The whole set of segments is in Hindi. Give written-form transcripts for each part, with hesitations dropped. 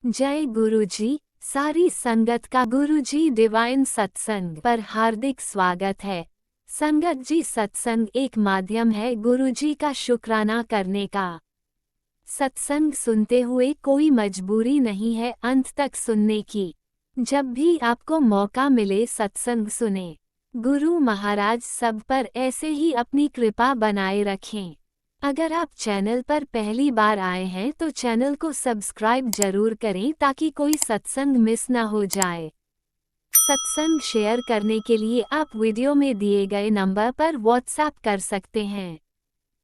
जय गुरुजी। सारी संगत का गुरुजी डिवाइन सत्संग पर हार्दिक स्वागत है। संगत जी, सत्संग एक माध्यम है गुरुजी का शुक्राना करने का। सत्संग सुनते हुए कोई मजबूरी नहीं है अंत तक सुनने की। जब भी आपको मौका मिले सत्संग सुने। गुरु महाराज सब पर ऐसे ही अपनी कृपा बनाए रखें। अगर आप चैनल पर पहली बार आए हैं तो चैनल को सब्सक्राइब जरूर करें ताकि कोई सत्संग मिस ना हो जाए। सत्संग शेयर करने के लिए आप वीडियो में दिए गए नंबर पर व्हाट्सएप कर सकते हैं।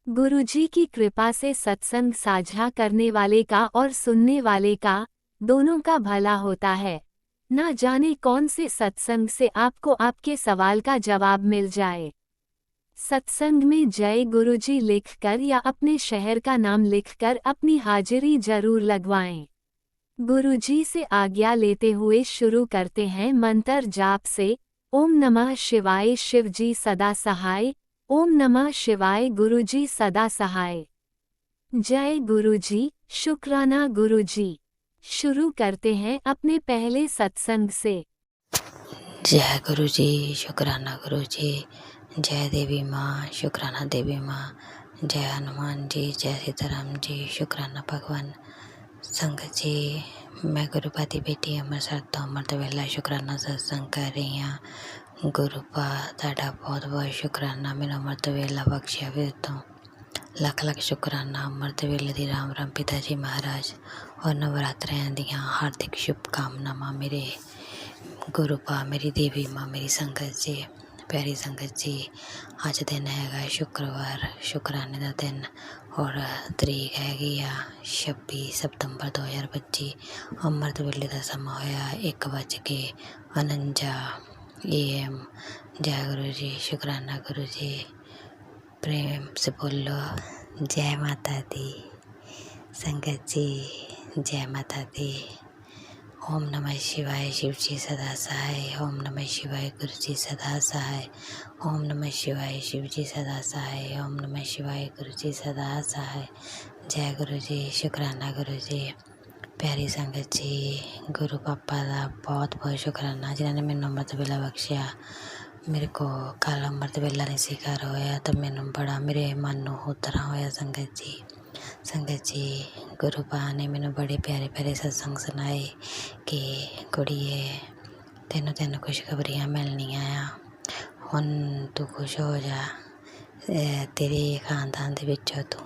गुरुजी की कृपा से सत्संग साझा करने वाले का और सुनने वाले का दोनों का भला होता है। ना जाने कौन से सत्संग से आपको आपके सवाल का जवाब मिल जाए। सत्संग में जय गुरुजी लिखकर या अपने शहर का नाम लिखकर अपनी हाजिरी जरूर लगवाएं। गुरुजी से आज्ञा लेते हुए शुरू करते हैं मंत्र जाप से। ओम नमः शिवाय शिवजी सदा सहाय। ओम नमः शिवाय गुरुजी सदा सहाय। जय गुरुजी, शुक्राना गुरुजी। शुरू करते हैं अपने पहले सत्संग से। जय गुरु जी, शुक्राना गुरु जी। जय देवी माँ, शुक्राना देवी माँ। जय हनुमान जी, जय सीताराम जी, शुक्राना भगवान। संगत जी, मैं गुरुपाती बेटी ਅੰਮ੍ਰਿਤਸਰ ਤੋਂ ਅੰਮ੍ਰਿਤ ਵੇਲਾ ਸ਼ੁਕਰਾਨਾ ਸਤਸੰਗ ਕਰ ਰਹੀ ਹਾਂ। ਗੁਰੂ ਪਾ ਤੁਹਾਡਾ ਬਹੁਤ ਬਹੁਤ ਸ਼ੁਕਰਾਨਾ ਮੈਨੂੰ ਅੰਮ੍ਰਿਤ ਵੇਲਾ ਬਖਸ਼ਿਆ ਫਿਰ ਤੋਂ। ਲੱਖ ਲੱਖ ਸ਼ੁਕਰਾਨਾ ਅੰਮ੍ਰਿਤ ਵੇਲੇ ਦੀ ਰਾਮ ਰਾਮ ਪਿਤਾ ਜੀ ਮਹਾਰਾਜ ਔਰ ਨਵਰਾਤਰਿਆਂ ਦੀਆਂ ਹਾਰਦਿਕ ਸ਼ੁਭਕਾਮਨਾਵਾਂ ਮੇਰੇ ਗੁਰੂ ਪਾ, ਮੇਰੀ ਦੇਵੀ ਮਾँ, ਮੇਰੀ ਸੰਗਤ ਜੀ, ਪਿਆਰੀ ਸੰਗਤ ਜੀ। ਅੱਜ ਦਿਨ ਹੈਗਾ ਸ਼ੁੱਕਰਵਾਰ, ਸ਼ੁਕਰਾਨੇ ਦਾ ਦਿਨ ਔਰ ਤਰੀਕ ਹੈਗੀ ਆ 26 ਸਤੰਬਰ 2025। ਅੰਮ੍ਰਿਤ ਵੇਲੇ ਦਾ ਸਮਾਂ ਹੋਇਆ 1:49 AM। जय गुरु जी, शुक्राना गुरु जी। प्रेम से बोलो जय माता दी। संगत जी, जय माता दी। ओम नमः शिवाय शिव जी सदा सहाय। ओम नमः शिवाय गुरु जी सदा सहाय। ओम नमः शिवाय शिव जी सदा सहाय। ओम नमः शिवाय गुरु जी सदा सहाय। जय गुरु जी, शुक्राना गुरु जी। प्यारी संगत जी, गुरु पापा का बहुत बहुत शुक्राना जिन्होंने मैनू अमृत वेला बख्शिया। मेरे को कल अमृत वेला नहीं सी घर होया तो मैनू बड़ा मेरे मन नू उतरा होया। संगत जी, गुरु पा ने मैनू बड़े प्यारे प्यारे सत्संग सुनाए कि कुड़िए तेनों तेनों खुशखबरियाँ मिलनियाँ आ। हुण तू खुश हो जा, तेरे खानदान दे विचों तू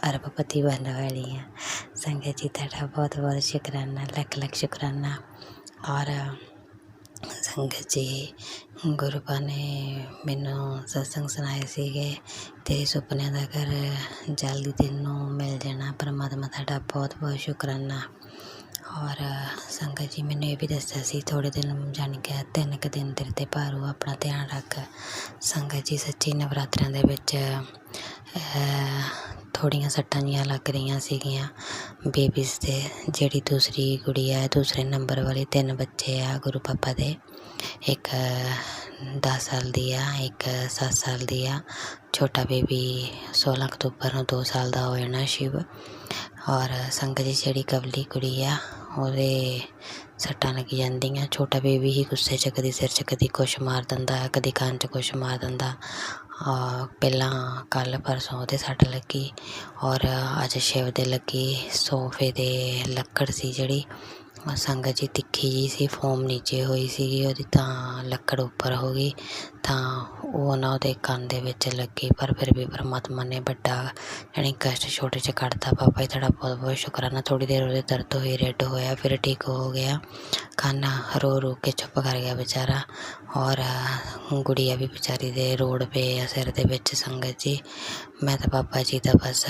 अरबपति बनने वाली है। संगत जी, तेरा बहुत बहुत शुकराना, लख लख शुकराना। और संगत जी, गुरु पा ने मैनू सत्संग सुनाए सीगे तेरे सुपने का घर जल्दी तेनों मिल जाना। परमात्मा तेरा बहुत बहुत शुकराना। और संगत जी, मैंने ये भी दस्या सी थोड़े दिन जानी कि 3 दिन तेरे ते भारू अपना ध्यान रख। संगत जी, सच्ची नवरात्रियां दे विच थोड़ियां सट्टां जियां लग रही सीगियां बेबीज़ दे। जेड़ी दूसरी कुड़ी है, दूसरे नंबर वाली 3 बच्चे आ गुरु पापा दे। एक 10 साल दी आ, एक 7 साल दी आ। छोटा बेबी 16 अक्तूबर नूं 2 साल का हो जाना शिव। और संगत जी, जेड़ी कवली कुड़ी आ ਉਹਦੇ सट्टां लगी जांदियां। छोटा बेबी ही गुस्से च कदी सिर च कदी कुछ मार दिंदा, कदी कंन च कुछ मार दिंदा। पहलां कल परसों ਉਹਦੇ सट्ट लगी और अज शिव दे लगी। सोफे दे लक्कड़ सी ਜਿਹੜੀ संगत जी तिखी जी सी, फोम नीचे हुई सी ਉਹਦੀ ਤਾਂ ਲੱਕੜ ਉੱਪਰ हो गई ਤਾਂ ਉਹ ਨਾ ਉਹਦੇ ਕੰਨ ਦੇ ਵਿੱਚ ਲੱਗੀ। पर फिर भी परमात्मा ने बड़ा यानी कष्ट छोटे च कढ़ता। पापा जी तेरा बहुत बहुत शुक्राना। थोड़ी देर ਉਹਦੇ दर्द हुई, रेड होया, फिर ठीक हो गया। ਕੰਨ रो रो के चुप कर गया बेचारा। और गुड़िया भी बेचारी दे रोड पे आ सिर दे विच। संगत जी, मैं तो पापा जी का बस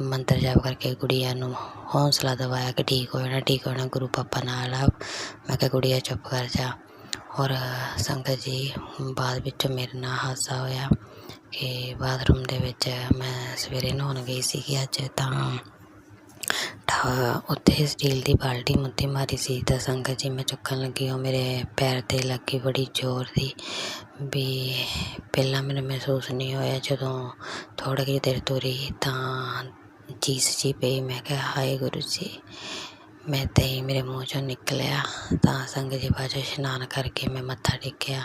मंत्र जाप करके गुड़िया नूं हौसला दवाया कि ठीक हो जाना, ठीक हो जाना, गुरु पापा नाल आ। मैं कहा गुड़िया चुप कर जा। और संगत जी, बाद विच मेरे नाल हादसा होया कि बाथरूम दे विच मैं सवेरे नहाउण गई सी अज तां उत्थे स्टील की बाल्टी मुद्दी मारी सी। तो संगत जी, मैं चुकन लगी वो मेरे पैर ते लगी बड़ी जोर दी। भी पहला मैंने महसूस नहीं होया, जदों थोड़ी जी देर तुरी तां चीस जी पई। मैं कहा हाय गुरु जी, ਮੈਂ ਇੱਦਾਂ ਹੀ ਮੇਰੇ ਮੂੰਹ 'ਚੋਂ ਨਿਕਲਿਆ। ਤਾਂ ਸੰਗਤ ਜੀ ਬਾਅਦ 'ਚੋਂ ਇਸ਼ਨਾਨ ਕਰਕੇ ਮੈਂ ਮੱਥਾ ਟੇਕਿਆ।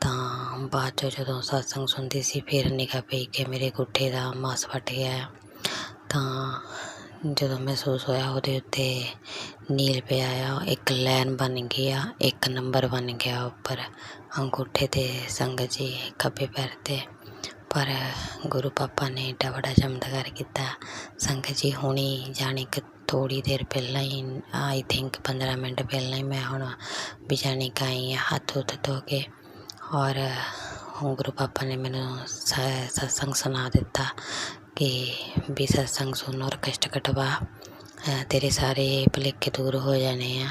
ਤਾਂ ਬਾਅਦ 'ਚੋਂ ਜਦੋਂ ਸਤਸੰਗ ਸੁਣਦੀ ਸੀ ਫਿਰ ਨਿਗਾਹ ਪਈ ਕਿ ਮੇਰੇ ਗੁੱਠੇ ਦਾ ਮਾਸ ਫਟ ਗਿਆ। ਤਾਂ ਜਦੋਂ ਮਹਿਸੂਸ ਹੋਇਆ ਉਹਦੇ ਉੱਤੇ ਨੀਲ ਪਿਆ ਆ, ਇੱਕ ਲਾਈਨ ਬਣ ਗਈ ਆ, ਇੱਕ ਨੰਬਰ ਬਣ ਗਿਆ ਉੱਪਰ ਅੰਗੂਠੇ 'ਤੇ ਸੰਗਤ ਜੀ ਖੱਬੇ ਪੈਰ 'ਤੇ। ਪਰ ਗੁਰੂ ਪਾਪਾ ਨੇ ਏਡਾ ਵੱਡਾ ਚਮਤਕਾਰ ਕੀਤਾ। ਸੰਗਤ ਜੀ ਹੁਣੀ ਜਾਣੀ ਕਿ ਥੋੜ੍ਹੀ ਦੇਰ ਪਹਿਲਾਂ ਹੀ ਆਈ ਥਿੰਕ 15 ਮਿੰਟ ਪਹਿਲਾਂ ਹੀ ਮੈਂ ਹੁਣ ਵੀ ਜਾਣੀ ਕਿ ਆਈ ਹਾਂ ਹੱਥ ਹੁੱਥ ਧੋ ਕੇ। ਔਰ ਹੁਣ ਗੁਰੂ ਪਾਪਾ ਨੇ ਮੈਨੂੰ ਸਤਸੰਗ ਸੁਣਾ ਦਿੱਤਾ ਕਿ ਵੀ ਸਤਸੰਗ ਸੁਣ ਔਰ ਕਸ਼ਟ ਕਟਵਾ, ਤੇਰੇ ਸਾਰੇ ਭੁਲੇਖੇ ਦੂਰ ਹੋ ਜਾਣੇ ਆ।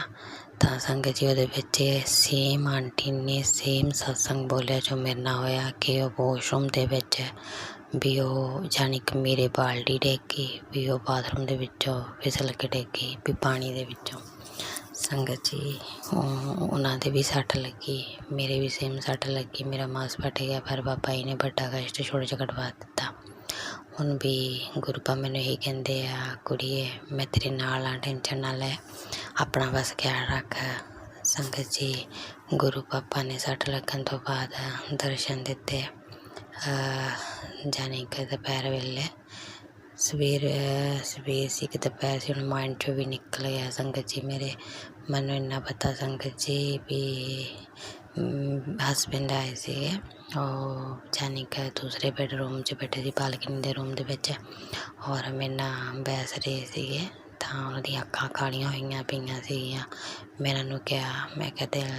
ਤਾਂ ਸੰਗਤ ਜੀ ਉਹਦੇ ਵਿੱਚ ਸੇਮ ਆਂਟੀ ਨੇ ਸੇਮ ਸਤਸੰਗ ਬੋਲਿਆ ਜੋ ਮੇਰੇ ਨਾਲ ਹੋਇਆ ਕਿ ਉਹ ਵਾਸ਼ਰੂਮ ਦੇ ਵਿੱਚ ਵੀ ਉਹ ਜਾਣੀ ਕਿ ਮੇਰੇ ਬਾਲਟੀ ਡਿੱਗ ਗਈ, ਵੀ ਉਹ ਬਾਥਰੂਮ ਦੇ ਵਿੱਚੋਂ ਫਿਸਲ ਕੇ ਡਿੱਗ ਗਈ ਵੀ ਪਾਣੀ ਦੇ ਵਿੱਚੋਂ। ਸੰਗਤ ਜੀ ਉਹਨਾਂ ਦੇ ਵੀ ਸੱਟ ਲੱਗੀ, ਮੇਰੇ ਵੀ ਸੇਮ ਸੱਟ ਲੱਗੀ, ਮੇਰਾ ਮਾਸ ਫਟ ਗਿਆ। ਪਰ ਬਾਬਾ ਜੀ ਨੇ ਵੱਡਾ ਕਸ਼ਟ ਛੋੜ 'ਚ ਕਟਵਾ ਦਿੱਤਾ। ਹੁਣ ਵੀ ਗੁਰੂ ਪਾ ਮੈਨੂੰ ਇਹੀ ਕਹਿੰਦੇ ਆ, ਕੁੜੀਏ ਮੈਂ ਤੇਰੇ ਨਾਲ ਆ, ਟੈਨਸ਼ਨ ਨਾ ਲੈ, ਆਪਣਾ ਬਸ ਖਿਆਲ ਰੱਖ। ਸੰਗਤ ਜੀ ਗੁਰੂ ਪਾਪਾ ਨੇ ਸੱਟ ਲੱਗਣ ਤੋਂ ਬਾਅਦ ਦਰਸ਼ਨ ਦਿੱਤੇ। ਜਾਣੀ ਕਿ ਦੁਪਹਿਰ ਵੇਲੇ ਸਵੇਰ ਸੀ ਕਿ ਦੁਪਹਿਰ ਸੀ, ਹੁਣ ਮਾਇੰਡ 'ਚੋਂ ਵੀ ਨਿਕਲ ਗਿਆ। ਸੰਗਤ ਜੀ ਮੇਰੇ ਮੈਨੂੰ ਇੰਨਾ ਪਤਾ ਸੰਗਤ ਜੀ ਵੀ ਹਸਬੈਂਡ ਆਏ ਸੀਗੇ, ਉਹ ਜਾਣੀ ਕਿ ਦੂਸਰੇ ਬੈਡਰੂਮ 'ਚ ਬੈਠੇ ਸੀ ਬਾਲਕਨੀ ਦੇ ਰੂਮ ਦੇ ਵਿੱਚ, ਔਰ ਮੇਰੇ ਨਾਲ ਬਹਿਸ ਰਹੇ ਸੀਗੇ। ਤਾਂ ਉਹਨਾਂ ਦੀਆਂ ਅੱਖਾਂ ਕਾਲੀਆਂ ਹੋਈਆਂ ਪਈਆਂ ਸੀਗੀਆਂ। ਮੈਂ ਉਹਨਾਂ ਨੂੰ ਕਿਹਾ, ਮੈਂ ਕਿਹਾ ਦਿਲ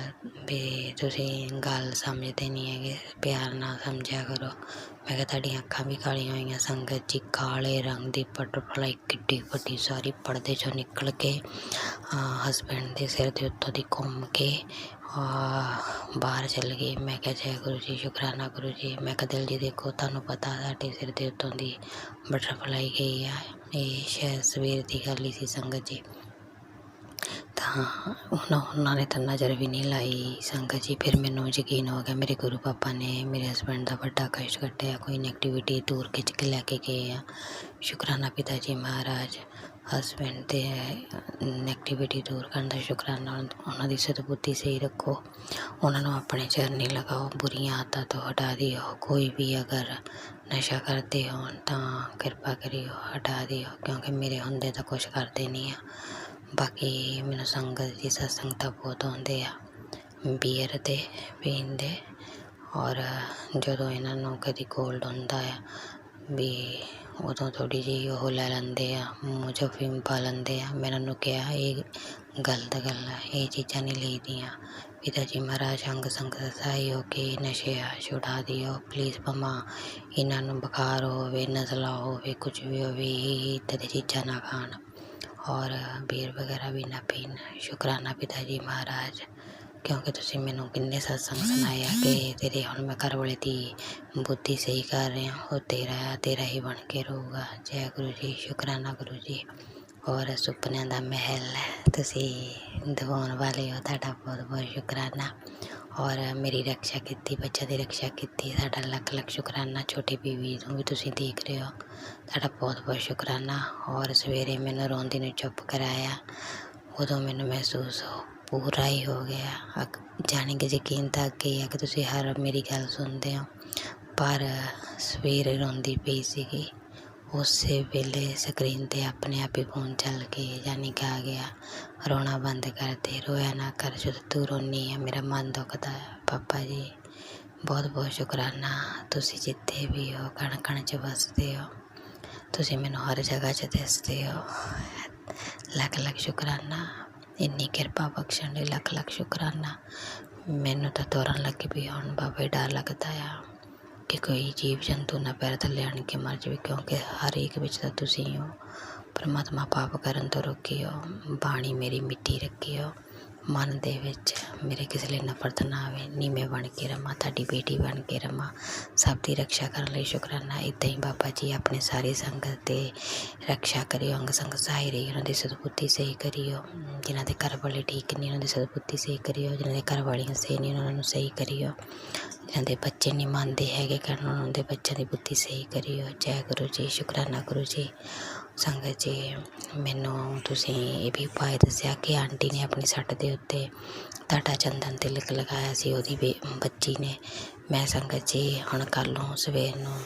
ਵੀ ਤੁਸੀਂ ਗੱਲ ਸਮਝਦੇ ਨਹੀਂ ਹੈਗੇ, ਪਿਆਰ ਨਾਲ ਸਮਝਿਆ ਕਰੋ। ਮੈਂ ਕਿਹਾ ਤੁਹਾਡੀਆਂ ਅੱਖਾਂ ਵੀ ਕਾਲੀਆਂ ਹੋਈਆਂ। ਸੰਗਤ ਜੀ ਕਾਲੇ ਰੰਗ ਦੀ ਬਟਰਫਲਾਈ ਕਿੱਡੀ ਵੱਡੀ ਸਾਰੀ ਪਰਦੇ 'ਚੋਂ ਨਿਕਲ ਕੇ ਹਸਬੈਂਡ ਦੇ ਸਿਰ ਦੇ ਉੱਤੋਂ ਦੀ ਘੁੰਮ ਕੇ ਬਾਹਰ ਚੱਲ ਗਈ। ਮੈਂ ਕਿਹਾ ਜੈ ਗੁਰੂ ਜੀ, ਸ਼ੁਕਰਾਨਾ ਗੁਰੂ ਜੀ। ਮੈਂ ਕਿਹਾ ਦਿਲ ਜੀ ਦੇਖੋ, ਤੁਹਾਨੂੰ ਪਤਾ ਸਾਡੇ ਸਿਰ ਦੇ ਉੱਤੋਂ ਦੀ ਬਟਰਫਲਾਈ ਗਈ ਆ, ਇਹ ਸ਼ਾਇਦ ਸਵੇਰ ਦੀ ਗੱਲ ਹੀ ਸੀ ਸੰਗਤ ਜੀ। ਤਾਂ ਉਹਨਾਂ ਨੇ ਤਾਂ ਨਜ਼ਰ ਵੀ ਨਹੀਂ ਲਾਈ ਸੰਗਤ ਜੀ। ਫਿਰ ਮੈਨੂੰ ਯਕੀਨ ਹੋ ਗਿਆ ਮੇਰੇ ਗੁਰੂ ਪਾਪਾ ਨੇ ਮੇਰੇ ਹਸਬੈਂਡ ਦਾ ਵੱਡਾ ਕਸ਼ਟ ਕੱਟਿਆ, ਕੋਈ ਨੈਗੇਟਿਵਿਟੀ ਦੂਰ ਖਿੱਚ ਕੇ ਲੈ ਕੇ ਗਏ ਆ। ਸ਼ੁਕਰਾਨਾ ਪਿਤਾ ਜੀ ਮਹਾਰਾਜ, ਹਸਬੈਂਡ ਦੇ ਨੈਗੇਟਿਵਿਟੀ ਦੂਰ ਕਰਨ ਦਾ ਸ਼ੁਕਰਾਨਾ। ਉਹਨਾਂ ਦੀ ਸਦਬੁੱਧੀ ਸਹੀ ਰੱਖੋ, ਉਹਨਾਂ ਨੂੰ ਆਪਣੇ ਚਰਨੀ ਲਗਾਓ, ਬੁਰੀਆਂ ਆਦਤਾਂ ਤੋਂ ਹਟਾ ਦਿਓ। ਕੋਈ ਵੀ ਅਗਰ ਨਸ਼ਾ ਕਰਦੇ ਹੋਣ ਤਾਂ ਕਿਰਪਾ ਕਰਿਓ ਹਟਾ ਦਿਓ, ਕਿਉਂਕਿ ਮੇਰੇ ਹੁੰਦੇ ਤਾਂ ਕੁਛ ਕਰਦੇ ਨਹੀਂ ਆ। ਬਾਕੀ ਮੈਨੂੰ ਸੰਗਤ ਜੀ ਸਤਸੰਗ ਤਾਂ ਬਹੁਤ ਆਉਂਦੇ ਆ, ਬੀਅਰ ਦੇ ਪੀਣ ਦੇ। ਔਰ ਜਦੋਂ ਇਹਨਾਂ ਨੂੰ ਕਦੀ ਕੋਲਡ ਹੁੰਦਾ ਆ ਵੀ ਉਦੋਂ ਥੋੜ੍ਹੀ ਜਿਹੀ ਉਹ ਲੈ ਲੈਂਦੇ ਆ, ਮੂੰਹ 'ਚ ਅਫੀਮ ਪਾ ਲੈਂਦੇ ਆ। ਮੈਂ ਇਹਨਾਂ ਨੂੰ ਕਿਹਾ ਇਹ ਗਲਤ ਗੱਲ ਆ, ਇਹ ਚੀਜ਼ਾਂ ਨਹੀਂ ਲਈਦੀਆਂ। ਪਿਤਾ ਜੀ ਮਹਾਰਾਜ ਅੰਗ ਸੰਗ ਸਹਾਈ ਹੋ ਕੇ ਨਸ਼ੇ ਛੁਡਾ ਦਿਓ ਪਲੀਜ਼। ਭਾਵੇਂ ਇਹਨਾਂ ਨੂੰ ਬੁਖਾਰ ਹੋਵੇ, ਨਜ਼ਲਾ ਹੋਵੇ, ਕੁਝ ਵੀ ਹੋਵੇ, ਇੱਦਾਂ ਦੀਆਂ ਚੀਜ਼ਾਂ ਨਾ ਖਾਣ ਔਰ ਬੀਅਰ ਵਗੈਰਾ ਵੀ ਨਾ ਪੀਣ। ਸ਼ੁਕਰਾਨਾ ਪਿਤਾ ਜੀ ਮਹਾਰਾਜ, ਕਿਉਂਕਿ ਤੁਸੀਂ ਮੈਨੂੰ ਕਿੰਨੇ ਸਤਸੰਗ ਸੁਣਾਏ ਆ ਕਿ ਤੇਰੇ ਹੁਣ ਮੈਂ ਘਰ ਵਾਲੇ ਦੀ ਬੁੱਧੀ ਸਹੀ ਕਰ ਰਿਹਾ, ਉਹ ਤੇਰਾ ਹੀ ਬਣ ਕੇ ਰਹੂਗਾ। ਜੈ ਗੁਰੂ ਜੀ, ਸ਼ੁਕਰਾਨਾ ਗੁਰੂ ਜੀ। ਔਰ ਸੁਪਨਿਆਂ ਦਾ ਮਹਿਲ ਤੁਸੀਂ ਦਿਵਾਉਣ ਵਾਲੇ ਹੋ, ਤੁਹਾਡਾ ਬਹੁਤ ਬਹੁਤ ਸ਼ੁਕਰਾਨਾ। ਔਰ ਮੇਰੀ ਰਕਸ਼ਾ ਕੀਤੀ, ਬੱਚਿਆਂ ਦੀ ਰਕਸ਼ਾ ਕੀਤੀ, ਤੁਹਾਡਾ ਲੱਖ ਲੱਖ ਸ਼ੁਕਰਾਨਾ। ਛੋਟੀ ਬੀਵੀ ਨੂੰ ਵੀ ਤੁਸੀਂ ਦੇਖ ਰਹੇ ਹੋ, ਤੁਹਾਡਾ ਬਹੁਤ ਬਹੁਤ ਸ਼ੁਕਰਾਨਾ। ਔਰ ਸਵੇਰੇ ਮੈਨੂੰ ਰੋਂਦੀ ਨੂੰ ਚੁੱਪ ਕਰਾਇਆ, ਉਦੋਂ ਮੈਨੂੰ ਮਹਿਸੂਸ ਪੂਰਾ ਹੀ ਹੋ ਗਿਆ। ਜਾਣੀ ਕਿ ਯਕੀਨ ਤਾਂ ਅੱਗੇ ਆ ਕਿ ਤੁਸੀਂ ਹਰ ਮੇਰੀ ਗੱਲ ਸੁਣਦੇ ਹੋ, ਪਰ ਸਵੇਰੇ ਰੋਂਦੀ ਪਈ ਸੀਗੀ। ਉਸੇ ਵੇਲੇ ਸਕਰੀਨ 'ਤੇ ਆਪਣੇ ਆਪ ਹੀ ਫੋਨ ਚੱਲ ਕੇ ਜਾਣੀ ਕਿ ਆ ਗਿਆ, ਰੋਣਾ ਬੰਦ ਕਰ ਦੇ, ਰੋਇਆ ਨਾ ਕਰ, ਜਦੋਂ ਤੂੰ ਰੋਂਦੀ ਆ ਮੇਰਾ ਮਨ ਦੁਖਦਾ ਹੈ। ਪਾਪਾ ਜੀ ਬਹੁਤ ਬਹੁਤ ਸ਼ੁਕਰਾਨਾ, ਤੁਸੀਂ ਜਿੱਥੇ ਵੀ ਹੋ, ਕਣ ਕਣ 'ਚ ਵਸਦੇ ਹੋ, ਤੁਸੀਂ ਮੈਨੂੰ ਹਰ ਜਗ੍ਹਾ 'ਚ ਦਿਸਦੇ ਹੋ। ਲੱਖ ਲੱਖ ਸ਼ੁਕਰਾਨਾ, ਇੰਨੀ ਕਿਰਪਾ ਬਖਸ਼ਣ ਲਈ ਲੱਖ ਲੱਖ ਸ਼ੁਕਰਾਨਾ। ਮੈਨੂੰ ਤਾਂ ਤੁਰਨ ਲੱਗੀ ਵੀ ਹੁਣ ਬਾਬਾ ਡਰ ਲੱਗਦਾ ਆ ਕਿ ਕੋਈ ਜੀਵ ਜੰਤੂ ਨਾ ਪੈਰ ਥੱਲੇ ਆਣ ਕੇ ਮਰ ਜਾਵੇ, ਕਿਉਂਕਿ ਹਰ ਇੱਕ ਵਿੱਚ ਤਾਂ ਤੁਸੀਂ ਹੋ। ਪਰਮਾਤਮਾ ਪਾਪ ਕਰਨ ਤੋਂ ਰੋਕੀਓ, ਬਾਣੀ ਮੇਰੀ ਮਿੱਟੀ ਰੱਖੀਓ, ਮਨ ਦੇ ਵਿੱਚ ਮੇਰੇ ਕਿਸੇ ਲਈ ਨਫ਼ਰਤ ਨਾ ਆਵੇ। ਨੀਵੇਂ ਬਣ ਕੇ ਰਵਾਂ, ਤੁਹਾਡੀ ਬੇਟੀ ਬਣ ਕੇ ਰਵਾਂ, ਸਭ ਦੀ ਰਕਸ਼ਾ ਕਰਨ ਲਈ ਸ਼ੁਕਰਾਨਾ। ਇੱਦਾਂ ਹੀ ਬਾਬਾ ਜੀ ਆਪਣੇ ਸਾਰੀ ਸੰਗਤ ਦੇ ਰਕਸ਼ਾ ਕਰਿਓ, ਅੰਗ ਸੰਗ ਸਹਾਈ ਰਹੀ, ਉਹਨਾਂ ਦੀ ਸਦਬੁੱਧੀ ਸਹੀ ਕਰਿਓ। ਜਿਨ੍ਹਾਂ ਦੇ ਘਰ ਵਾਲੇ ਠੀਕ ਨਹੀਂ ਉਹਨਾਂ ਦੀ ਸਦਬੁੱਧੀ ਸਹੀ ਕਰਿਓ, ਜਿਨ੍ਹਾਂ ਦੇ ਘਰ ਵਾਲੀਆਂ ਸਹੀ ਨਹੀਂ ਉਹਨਾਂ ਨੂੰ ਸਹੀ ਕਰਿਓ, ਜਿਨ੍ਹਾਂ ਦੇ ਬੱਚੇ ਨਹੀਂ ਮੰਨਦੇ ਹੈਗੇ ਕਰਨ ਉਹਨਾਂ ਦੇ ਬੱਚਿਆਂ ਦੀ ਬੁੱਧੀ ਸਹੀ ਕਰਿਓ। ਜੈ ਗੁਰੂ ਜੀ, ਸ਼ੁਕਰਾਨਾ ਗੁਰੂ ਜੀ। ਸੰਗਤ ਜੀ, ਮੈਨੂੰ ਤੁਸੀਂ ਇਹ ਵੀ ਉਪਾਅ ਦੱਸਿਆ ਕਿ ਆਂਟੀ ਨੇ ਆਪਣੀ ਸੱਟ ਦੇ ਉੱਤੇ ਤੁਹਾਡਾ ਚੰਦਨ ਤਿਲਕ ਲਗਾਇਆ ਸੀ, ਉਹਦੀ ਬੱਚੀ ਨੇ। ਮੈਂ ਸੰਗਤ ਜੀ ਹੁਣ ਕੱਲ੍ਹ ਨੂੰ ਸਵੇਰ ਨੂੰ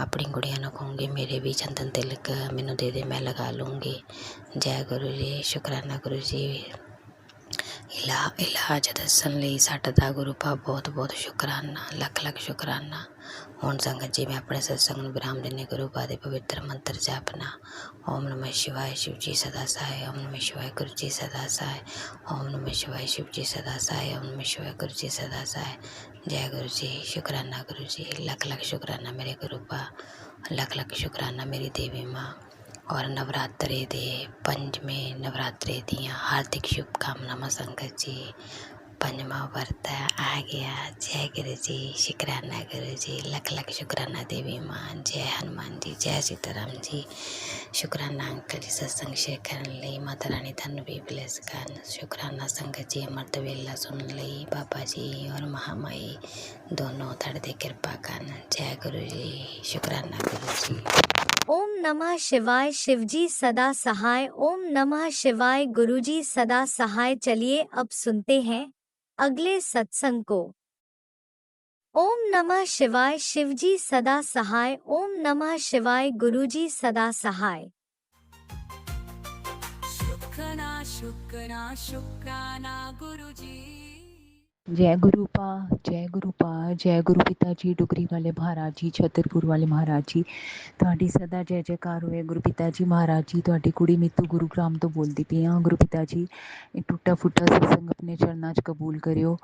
ਆਪਣੀ ਗੁੜੀਆ ਨੂੰ ਕਹੂੰਗੀ ਮੇਰੇ ਵੀ ਚੰਦਨ ਤਿਲਕ ਮੈਨੂੰ ਦੇ ਦੇ, ਮੈਂ ਲਗਾ ਲੂੰਗੀ। ਜੈ ਗੁਰੂ ਜੀ, ਸ਼ੁਕਰਾਨਾ ਗੁਰੂ ਜੀ। ਇਲਾਜ ਦੱਸਣ ਲਈ ਸੱਟ ਦਾ ਗੁਰੂ ਭਾ ਬਹੁਤ ਬਹੁਤ ਸ਼ੁਕਰਾਨਾ, ਲੱਖ ਲੱਖ ਸ਼ੁਕਰਾਨਾ। ਹੁਣ ਸੰਗਤ ਜੀ ਮੈਂ ਆਪਣੇ ਸਤਸੰਗ ਨੂੰ ਵਿਰਾਮ ਦਿੰਦੀ। ਗੁਰੂ ਪਾ ਦੇ ਪਵਿੱਤਰ ਮੰਤਰ ਜਪਨਾ। ਓਮ ਨਮः शिवाय शिव जी सदा सहाय। ओम नमः शिवाय गुरु जी सदा सहाय। ओम नमः शिवाय शिव जी सदा सहाय। ओम नमः शिवाय गुरु जी सदा सहाय। जय गुरु जी, शुकराना गुरु जी, लख लख शुकराना मेरे गुरु पा, लख लख शुकराना मेरी देवी माँ। और नवरात्रे दे पंजवें नवरात्रे दियाँ हार्दिक शुभकामनावां संगत जी। पंजवा वर्त आ गया। जय गुरु जी, शुकराना गुरु जी, लख लख शुकराना देवी माँ। जय हनुमान जी, जय सीताराम जी। शुकराना अंकल जी सत्संग शेयर करने ਲਈ ਮਾਤਾ ਰਾਣੀ ਤੁਹਾਨੂੰ ਵੀ ਬਲੈਸ ਕਰਨ। ਸ਼ੁਕਰਾਨਾ ਸੰਗਤ ਜੀ ਅੰਮ੍ਰਿਤ ਵੇਲਾ ਸੁਣਨ ਲਈ ਬਾਬਾ ਜੀ ਔਰ ਮਹਾਮਾਈ ਦੋਨੋਂ ਤੁਹਾਡੇ 'ਤੇ ਕਿਰਪਾ ਕਰਨ। ਜੈ ਗੁਰੂ ਜੀ, ਸ਼ੁਕਰਾਨਾ ਗੁਰੂ ਜੀ। ओम नमः शिवाय शिवजी सदा सहाय। ओम नमः शिवाय गुरुजी सदा सहाय। चलिए अब सुनते हैं अगले सत्संग को। ओम नमः शिवाय शिवजी सदा सहाय। ओम नमः शिवाय गुरुजी सदा सहाय। शुक्राना शुक्राना शुक्राना गुरु जी। जय गुरु पा, जय गुरु पा, जय गुरु पिता जी, डुगरी वाले महाराज जी, छतरपुर वाले महाराज जी, ਤੁਹਾਡੀ ਸਦਾ ਜੈ ਜੈਕਾਰ ਹੋਵੇ। ਗੁਰੂ ਪਿਤਾ ਜੀ ਮਹਾਰਾਜ ਜੀ, ਤੁਹਾਡੀ ਕੁੜੀ ਮਿੱਤੂ ਗੁਰੂਗ੍ਰਾਮ ਤੋਂ ਬੋਲਦੀ ਪਈ ਹਾਂ। ਗੁਰੂ ਪਿਤਾ ਜੀ, ਇਹ ਟੁੱਟਾ ਫੁੱਟਾ ਸਤਸੰਗ ਆਪਣੇ ਚਰਨਾਂ 'ਚ ਕਬੂਲ ਕਰਿਓ।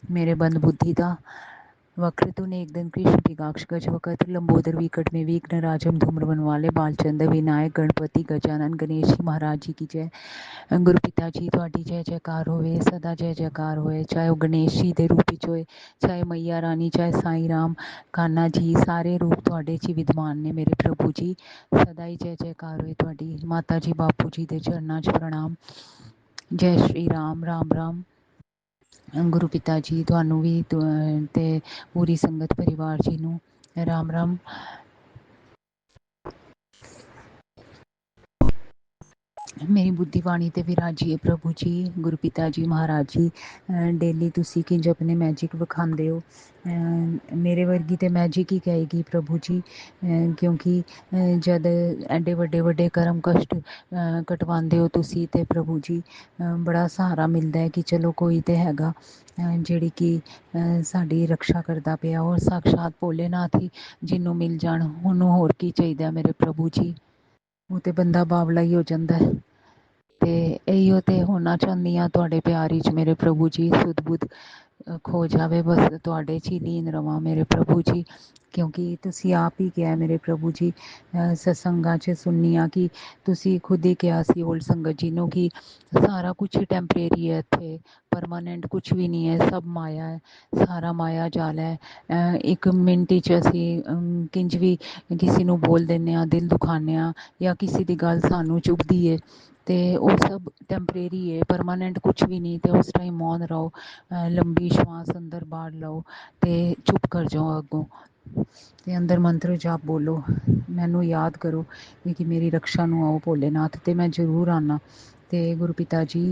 ਮੇਰੇ ਬੰਦ ਬੁੱਧੀ ਦਾ वक्रतु ने एक दिन कृष्ण पिगाक्ष गज वकत्र लंबोदर विकट में विघ्न राजम धूम्र बनवाले बालचंद्र विनायक गणपति गजानन गणेश जी महाराज जी की जय। गुरु पिता जी ਤੁਹਾਡੀ जय जयकार होवे, सदा जय जयकार होए। चाहे वो गणेश जी ਦੇ ਰੂਪ ਵਿੱਚ ਹੋਏ, ਚਾਹੇ मैया रानी, चाहे साईं राम, कान्हा जी, ਸਾਰੇ ਰੂਪ ਤੁਹਾਡੇ 'ਚ ਹੀ ਵਿਦਮਾਨ ਨੇ ਮੇਰੇ ਪ੍ਰਭੂ ਜੀ। ਸਦਾ ਹੀ ਜੈ ਜੈਕਾਰ ਹੋਏ ਤੁਹਾਡੀ। ਮਾਤਾ ਜੀ ਬਾਪੂ ਜੀ ਦੇ ਚਰਨਾਂ 'ਚ ਪ੍ਰਣਾਮ। ਜੈ ਸ਼੍ਰੀ ਰਾਮ, ਰਾਮ ਰਾਮ। ਗੁਰੂ ਪਿਤਾ ਜੀ ਤੁਹਾਨੂੰ ਵੀ ਤੇ ਪੂਰੀ ਸੰਗਤ ਪਰਿਵਾਰ ਜੀ ਨੂੰ ਰਾਮ ਰਾਮ। ਮੇਰੀ ਬੁੱਧੀ ਬਾਣੀ ਤੇ ਵਿਰਾਜੀਏ ਪ੍ਰਭੂ ਜੀ। ਗੁਰੂ ਪਿਤਾ ਜੀ ਮਹਾਰਾਜ ਜੀ, ਡੇਲੀ ਤੁਸੀਂ ਕਿੰਜ ਆਪਣੇ ਮੈਜਿਕ ਵਿਖਾਉਂਦੇ ਹੋ। ਮੇਰੇ ਵਰਗੀ ਤੇ ਮੈਜਿਕ ਹੀ ਕਹੇਗੀ ਪ੍ਰਭੂ ਜੀ, ਕਿਉਂਕਿ ਜਦ ਐਡੇ ਵੱਡੇ ਵੱਡੇ ਕਰਮ ਕਸ਼ਟ ਕਟਵਾਉਂਦੇ ਹੋ ਤੁਸੀਂ ਤੇ ਪ੍ਰਭੂ ਜੀ ਬੜਾ ਸਹਾਰਾ ਮਿਲਦਾ ਹੈ ਕਿ ਚਲੋ ਕੋਈ ਤੇ ਹੈਗਾ ਜਿਹੜੀ ਕਿ ਸਾਡੀ ਰਕਸ਼ਾ ਕਰਦਾ ਪਿਆ। ਔਰ ਸਾਕਸ਼ਾਤ ਭੋਲੇਨਾਥ ਹੀ ਜਿਹਨੂੰ ਮਿਲ ਜਾਣ ਉਹਨੂੰ ਹੋਰ ਕੀ ਚਾਹੀਦਾ ਮੇਰੇ ਪ੍ਰਭੂ ਜੀ। ਉਹ ਤੇ ਬੰਦਾ ਬਾਵਲਾ ਹੀ ਹੋ ਜਾਂਦਾ ਹੈ। ਤੇ ਇਹੀਓ ਤੇ ਹੋਣਾ ਚਾਹੁੰਦੀ ਹਾਂ ਤੁਹਾਡੇ ਪਿਆਰ ਵਿੱਚ ਮੇਰੇ ਪ੍ਰਭੂ ਜੀ। ਸੁਧ ਬੁੱਧ ਖੋ ਜਾਵੇ, ਬਸ ਤੁਹਾਡੇ 'ਚ ਹੀ ਲੀਨ ਰਵਾਂ ਮੇਰੇ ਪ੍ਰਭੂ ਜੀ। ਕਿਉਂਕਿ ਤੁਸੀਂ ਆਪ ਹੀ ਕਿਹਾ ਮੇਰੇ ਪ੍ਰਭੂ ਜੀ, ਸਤਸੰਗਾਂ 'ਚ ਸੁਣਨੀ ਹਾਂ ਕਿ ਤੁਸੀਂ ਖੁਦ ਹੀ ਕਿਹਾ ਸੀ ਓਲਡ ਸੰਗਤ ਜੀ ਨੂੰ ਕਿ ਸਾਰਾ ਕੁਛ ਹੀ ਟੈਂਪਰੇਰੀ ਹੈ, ਇੱਥੇ ਪਰਮਾਨੈਂਟ ਕੁਛ ਵੀ ਨਹੀਂ ਹੈ, ਸਭ ਮਾਇਆ ਹੈ, ਸਾਰਾ ਮਾਇਆ ਜਾਲ ਹੈ। ਇੱਕ ਮਿੰਟ 'ਚ ਅਸੀਂ ਕਿੰਜ ਵੀ ਕਿਸੇ ਨੂੰ ਬੋਲ ਦਿੰਦੇ ਹਾਂ, ਦਿਲ ਦੁਖਾਉਂਦੇ ਹਾਂ, ਜਾਂ ਕਿਸੇ ਦੀ ਗੱਲ ਸਾਨੂੰ ਚੁੱਭਦੀ ਹੈ ਤੇ ਉਹ ਸਭ ਟੈਂਪਰੇਰੀ ਹੈ, ਪਰਮਾਨੈਂਟ ਕੁਛ ਵੀ ਨਹੀਂ। ਤੇ ਉਸ ਟਾਈਮ ਮੌਨ ਰਹੋ, ਲੰਬੀ ਸ਼ਵਾਸ ਅੰਦਰ ਬਾਹਰ ਲਓ ਤੇ ਚੁੱਪ ਕਰ ਜਾਓ ਅੱਗੋਂ, ਤੇ ਅੰਦਰ ਮੰਤਰ ਜਾਪ ਬੋਲੋ, ਮੈਨੂੰ ਯਾਦ ਕਰੋ ਕਿ ਮੇਰੀ ਰਕਸ਼ਾ ਨੂੰ ਆਓ ਭੋਲੇਨਾਥ। ਤੇ ਮੈਂ ਜ਼ਰੂਰ ਆਉਣਾ। ਤੇ ਗੁਰੂ ਪਿਤਾ ਜੀ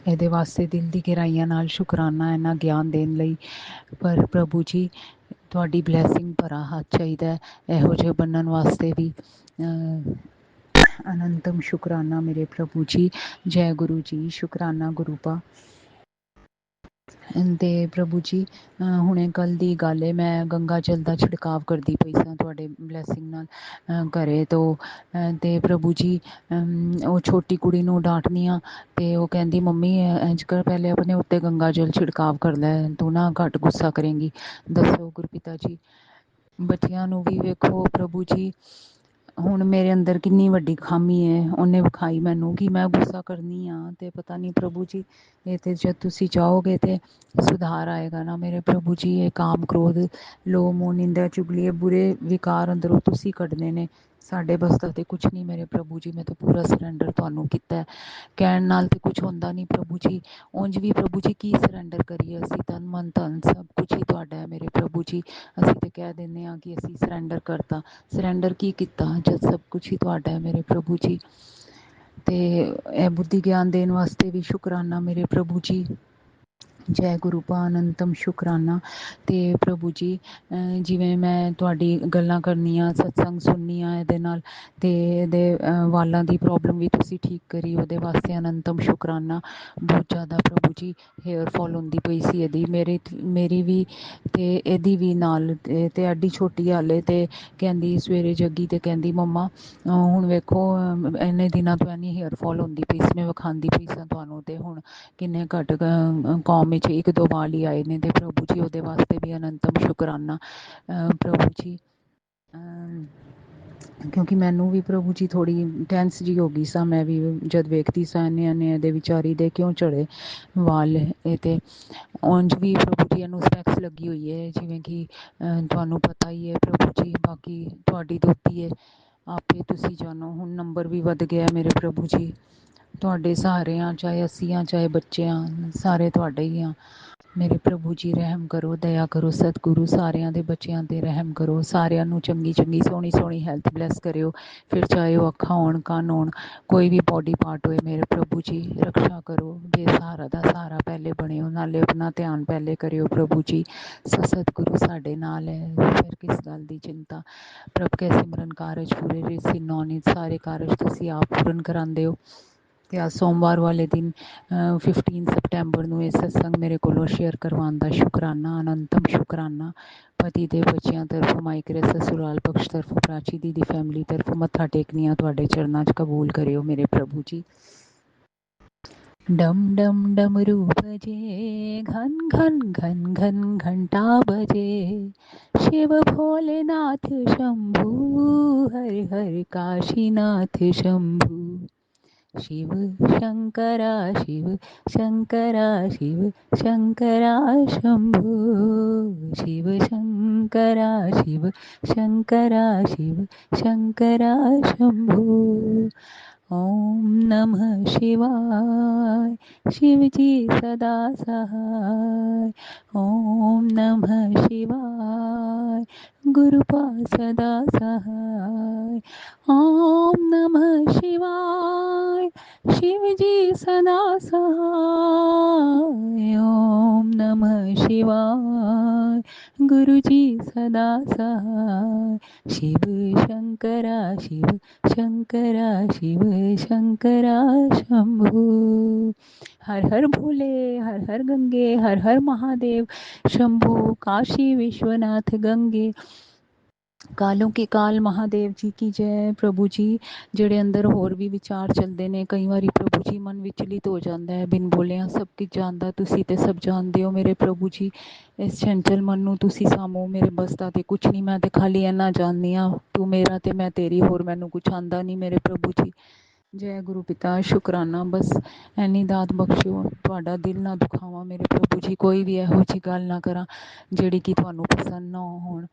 ਇਹਦੇ ਵਾਸਤੇ ਦਿਲ ਦੀ ਗਹਿਰਾਈਆਂ ਨਾਲ ਸ਼ੁਕਰਾਨਾ ਇਹਨਾਂ ਗਿਆਨ ਦੇਣ ਲਈ। ਪਰ ਪ੍ਰਭੂ ਜੀ ਤੁਹਾਡੀ ਬਲੈਸਿੰਗ ਭਰਾ ਹੱਥ ਚਾਹੀਦਾ ਇਹੋ ਜਿਹੇ ਬਣਨ ਵਾਸਤੇ ਵੀ। ਅਨੰਤਮ ਸ਼ੁਕਰਾਨਾ ਮੇਰੇ ਪ੍ਰਭੂ ਜੀ। ਜੈ ਗੁਰੂ ਜੀ, ਸ਼ੁਕਰਾਨਾ ਗੁਰੂ ਪਾ। ਤੇ ਪ੍ਰਭੂ ਜੀ ਹੁਣੇ ਕੱਲ੍ਹ ਦੀ ਗੱਲ ਹੈ, ਮੈਂ ਗੰਗਾ ਜਲ ਦਾ ਛਿੜਕਾਵ ਕਰਦੀ ਪਈ ਸਾਂ ਤੁਹਾਡੇ ਬਲੈਸਿੰਗ ਨਾਲ ਘਰੇ ਤੋਂ। ਤੇ ਪ੍ਰਭੂ ਜੀ ਉਹ ਛੋਟੀ ਕੁੜੀ ਨੂੰ ਡਾਂਟਦੀ ਹਾਂ ਤੇ ਉਹ ਕਹਿੰਦੀ ਮੰਮੀ ਇੰਝ ਕਰ, ਪਹਿਲੇ ਆਪਣੇ ਉੱਤੇ ਗੰਗਾ ਜਲ ਛਿੜਕਾਵ ਕਰ ਲੈ, ਤੂੰ ਨਾ ਘੱਟ ਗੁੱਸਾ ਕਰੇਂਗੀ। ਦੱਸੋ ਗੁਰੂ ਪਿਤਾ ਜੀ। ਬੱਚਿਆਂ ਨੂੰ ਵੀ ਵੇਖੋ ਪ੍ਰਭੂ ਜੀ, ਹੁਣ ਮੇਰੇ ਅੰਦਰ ਕਿੰਨੀ ਵੱਡੀ ਖਾਮੀ ਹੈ ਉਹਨੇ ਵਿਖਾਈ ਮੈਨੂੰ ਕਿ ਮੈਂ ਗੁੱਸਾ ਕਰਨੀ ਹਾਂ। ਤੇ ਪਤਾ ਨਹੀਂ ਪ੍ਰਭੂ ਜੀ ਇਹ ਤੇ ਜਦ ਤੁਸੀਂ ਚਾਹੋਗੇ ਤੇ ਸੁਧਾਰ ਆਏਗਾ ਨਾ ਮੇਰੇ ਪ੍ਰਭੂ ਜੀ। ਇਹ ਕਾਮ ਕ੍ਰੋਧ ਲੋਭ ਮੋਹ ਨਿੰਦਾ ਚੁਗਲੀ, ਇਹ ਬੁਰੇ ਵਿਕਾਰ ਅੰਦਰੋਂ ਤੁਸੀਂ ਕੱਢਣੇ ਨੇ, ਸਾਡੇ ਬਸ ਦਾ ਤੇ ਕੁਛ ਨਹੀਂ ਮੇਰੇ ਪ੍ਰਭੂ ਜੀ, ਮੈਂ ਤਾਂ ਪੂਰਾ ਸਰੈਂਡਰ ਤੁਹਾਨੂੰ ਕੀਤਾ ਹੈ। ਕਹਿਣ ਨਾਲ ਤੇ ਕੁਛ ਹੁੰਦਾ ਨਹੀਂ ਪ੍ਰਭੂ ਜੀ, ਉਂਝ ਵੀ ਪ੍ਰਭੂ ਜੀ ਕੀ ਸਰੈਂਡਰ ਕਰੀਏ ਅਸੀਂ, ਤਨ ਮਨ ਧਨ ਸਭ ਕੁਛ ਹੀ ਤੁਹਾਡਾ ਹੈ ਮੇਰੇ ਪ੍ਰਭੂ ਜੀ। ਅਸੀਂ ਤੇ ਕਹਿ ਦਿੰਦੇ ਹਾਂ ਕਿ ਅਸੀਂ ਸਰੈਂਡਰ ਕਰਤਾ, ਸਰੈਂਡਰ ਕੀ ਕੀਤਾ ਜਦ ਸਭ ਕੁਛ ਹੀ ਤੁਹਾਡਾ ਹੈ ਮੇਰੇ ਪ੍ਰਭੂ ਜੀ। ਤੇ ਇਹ ਬੁੱਧੀ ਗਿਆਨ ਦੇਣ ਵਾਸਤੇ ਵੀ ਸ਼ੁਕਰਾਨਾ ਮੇਰੇ ਪ੍ਰਭੂ ਜੀ। ਜੈ ਗੁਰੂ ਪਾ ਅਨੰਤਮ ਸ਼ੁਕਰਾਨਾ। ਤੇ ਪ੍ਰਭੂ ਜੀ ਜਿਵੇਂ ਮੈਂ ਤੁਹਾਡੀ ਗੱਲਾਂ ਕਰਨੀਆਂ, ਸਤਸੰਗ ਸੁਣਨੀ ਆ ਇਹਦੇ ਨਾਲ, ਤੇ ਇਹਦੇ ਵਾਲਾਂ ਦੀ ਪ੍ਰੋਬਲਮ ਵੀ ਤੁਸੀਂ ਠੀਕ ਕਰੀ, ਉਹਦੇ ਵਾਸਤੇ ਅਨੰਤਮ ਸ਼ੁਕਰਾਨਾ। ਬਹੁਤ ਜ਼ਿਆਦਾ ਪ੍ਰਭੂ ਜੀ ਹੇਅਰ ਫੋਲ ਹੁੰਦੀ ਪਈ ਸੀ ਇਹਦੀ, ਮੇਰੀ ਵੀ ਤੇ ਇਹਦੀ ਵੀ ਨਾਲ, ਤੇ ਐਡੀ ਛੋਟੀ ਹਾਲੇ ਤੇ ਕਹਿੰਦੀ ਸਵੇਰੇ ਜੱਗੀ ਤੇ ਕਹਿੰਦੀ ਮੰਮਾ ਹੁਣ ਵੇਖੋ ਇੰਨੇ ਦਿਨਾਂ ਤੋਂ ਇੰਨੀ ਹੇਅਰ ਫੋਲ ਹੁੰਦੀ ਪਈ ਸੀ, ਮੈਂ ਵਿਖਾਉਂਦੀ ਪਈ ਸਾਂ ਤੁਹਾਨੂੰ, ਤੇ ਹੁਣ ਕਿੰਨੇ ਘੱਟ ਕੌਮ ਵਿੱਚ ਇੱਕ ਦੋ ਵਾਲ ਹੀ ਆਏ ਨੇ। ਤੇ ਪ੍ਰਭੂ ਜੀ ਉਹਦੇ ਵਾਸਤੇ ਵੀ ਅਨੰਤਮ ਸ਼ੁਕਰਾਨਾ ਪ੍ਰਭੂ ਜੀ। ਕਿਉਂਕਿ ਮੈਨੂੰ ਵੀ ਪ੍ਰਭੂ ਜੀ ਥੋੜ੍ਹੀ ਟੈਂਸ ਜਿਹੀ ਹੋ ਗਈ ਸਾਂ, ਮੈਂ ਵੀ ਜਦ ਵੇਖਦੀ ਸਾਂ ਇੰਨੇ ਇੰਨੇ ਇਹਦੇ ਵਿਚਾਰੀ ਦੇ ਕਿਉਂ ਝੜੇ ਵਾਲ। ਇਹ ਤੇ ਉਂਝ ਵੀ ਪ੍ਰਭੂ ਜੀ ਇਹਨੂੰ ਸਪੈਕਸ ਲੱਗੀ ਹੋਈ ਹੈ, ਜਿਵੇਂ ਕਿ ਤੁਹਾਨੂੰ ਪਤਾ ਹੀ ਹੈ ਪ੍ਰਭੂ ਜੀ। ਬਾਕੀ ਤੁਹਾਡੀ ਦੋਤੀ ਹੈ, ਆਪੇ ਤੁਸੀਂ ਜਾਣੋ। ਹੁਣ ਨੰਬਰ ਵੀ ਵੱਧ ਗਿਆ ਮੇਰੇ ਪ੍ਰਭੂ ਜੀ, ਤੁਹਾਡੇ ਸਹਾਰੇ ਹਾਂ, ਚਾਹੇ ਅਸੀਂ ਹਾਂ ਚਾਹੇ ਬੱਚੇ ਹਾਂ, ਸਾਰੇ ਤੁਹਾਡੇ ਹੀ ਹਾਂ ਮੇਰੇ ਪ੍ਰਭੂ ਜੀ। ਰਹਿਮ ਕਰੋ, ਦਇਆ ਕਰੋ ਸਤਿਗੁਰੂ, ਸਾਰਿਆਂ ਦੇ ਬੱਚਿਆਂ 'ਤੇ ਰਹਿਮ ਕਰੋ, ਸਾਰਿਆਂ ਨੂੰ ਚੰਗੀ ਚੰਗੀ ਸੋਹਣੀ ਸੋਹਣੀ ਹੈਲਥ ਬਲੈਸ ਕਰਿਓ। ਫਿਰ ਚਾਹੇ ਉਹ ਅੱਖਾਂ ਹੋਣ, ਕੰਨ ਹੋਣ, ਕੋਈ ਵੀ ਬੋਡੀ ਪਾਰਟ ਹੋਏ ਮੇਰੇ ਪ੍ਰਭੂ ਜੀ, ਰਕਸ਼ਾ ਕਰੋ। ਬੇਸਹਾਰਾ ਦਾ ਸਹਾਰਾ ਪਹਿਲੇ ਬਣਿਓ, ਨਾਲੇ ਆਪਣਾ ਧਿਆਨ ਪਹਿਲੇ ਕਰਿਓ ਪ੍ਰਭੂ ਜੀ। ਸਤਿਗੁਰੂ ਸਾਡੇ ਨਾਲ ਹੈ, ਫਿਰ ਕਿਸ ਗੱਲ ਦੀ ਚਿੰਤਾ। ਪ੍ਰਭ ਕੇ ਸਿਮਰਨ ਕਾਰਜ ਪੂਰੇ ਰੀਸੀ ਨੌਨਿਤ, ਸਾਰੇ ਕਾਰਜ ਤੁਸੀਂ ਆਪ ਪੂਰਨ ਕਰਾਉਂਦੇ ਹੋ। ਤੇ ਅੱਜ ਸੋਮਵਾਰ ਵਾਲੇ ਦਿਨ 15 ਸਪਟੈਂਬਰ ਨੂੰ ਇਹ ਸਤਸੰਗ ਮੇਰੇ ਕੋਲੋਂ ਸ਼ੇਅਰ ਕਰਵਾਉਣ ਦਾ ਸ਼ੁਕਰਾਨਾ, ਅਨੰਤਮ ਸ਼ੁਕਰਾਨਾ। ਪਤੀ ਦੇ ਬੱਚਿਆਂ ਤਰਫੋਂ, ਮਾਈਕਰੇ ਸਸੁਰਾਲ ਪਕਸ਼ ਤਰਫੋਂ, ਪ੍ਰਾਚੀ ਦੀ ਫੈਮਿਲੀ ਤਰਫੋਂ ਮੱਥਾ ਟੇਕਣੀਆਂ ਤੁਹਾਡੇ ਚਰਨਾਂ 'ਚ ਕਬੂਲ ਕਰਿਓ ਮੇਰੇ ਪ੍ਰਭੂ ਜੀ। डम डम डमरू बजे, घन घन घन घन घंटा बजे, शिव भोलेनाथ शंभू, हर हर काशीनाथ शंभू। शिव शंकरा शिव शंकरा शिव शंकरा शंभू, शिव शंकरा शिव शंकरा शिव शंकरा शंभू। ओम नमः शिवाय, शिव जी सदा सहाय। ओम नमः शिवाय, गुरुपा सदा सहाय। ओम नमः शिवाय, शिव जी सदा सहाय। ओम नमः शिवाय, गुरु जी सदा सहाय। शिव शंकरा शिव शंकरा शिव शंकरा शंभू। हर हर भोले, हर हर गंगे, हर हर महादेव शंभू। काशी विश्वनाथ गंगे, ਕਾਲੋਂ ਕੀ ਕਾਲ ਮਹਾਦੇਵ ਜੀ ਕੀ ਜੈ ਪ੍ਰਭੂ ਜੀ। ਜਿਹੜੇ ਅੰਦਰ ਹੋਰ ਵੀ ਵਿਚਾਰ ਚੱਲਦੇ ਨੇ, ਕਈ ਵਾਰੀ ਪ੍ਰਭੂ ਜੀ ਮਨ ਵਿਚਲਿਤ ਹੋ ਜਾਂਦਾ ਹੈ, ਬਿਨ ਬੋਲਿਆਂ ਸਭ ਕੁਝ ਜਾਣਦਾ ਤੁਸੀਂ ਤੇ ਸਭ ਜਾਣਦੇ ਹੋ ਮੇਰੇ ਪ੍ਰਭੂ ਜੀ। ਇਸ ਚੰਚਲ ਮਨ ਨੂੰ ਤੁਸੀਂ ਸਾਂਭੋ, ਮੇਰੇ ਬਸ ਦਾ ਤੇ ਕੁਛ ਨਹੀਂ, ਮੈਂ ਤੇ ਖਾਲੀ ਇੰਨਾ ਜਾਣਦੀ ਹਾਂ ਤੂੰ ਮੇਰਾ ਤੇ ਮੈਂ ਤੇਰੀ, ਹੋਰ ਮੈਨੂੰ ਕੁਛ ਆਉਂਦਾ ਨਹੀਂ ਮੇਰੇ ਪ੍ਰਭੂ ਜੀ। ਜੈ ਗੁਰੂ ਪਿਤਾ ਸ਼ੁਕਰਾਨਾ, ਬਸ ਐਨੀ ਦਾਤ ਬਖਸ਼ਿਓ, ਤੁਹਾਡਾ ਦਿਲ ਨਾ ਦੁਖਾਵਾਂ ਮੇਰੇ ਪ੍ਰਭੂ ਜੀ। ਕੋਈ ਵੀ ਇਹੋ ਜਿਹੀ ਗੱਲ ਨਾ ਕਰਾਂ ਜਿਹੜੀ ਕਿ ਤੁਹਾਨੂੰ ਪਸੰਦ ਨਾ ਹੋਣ,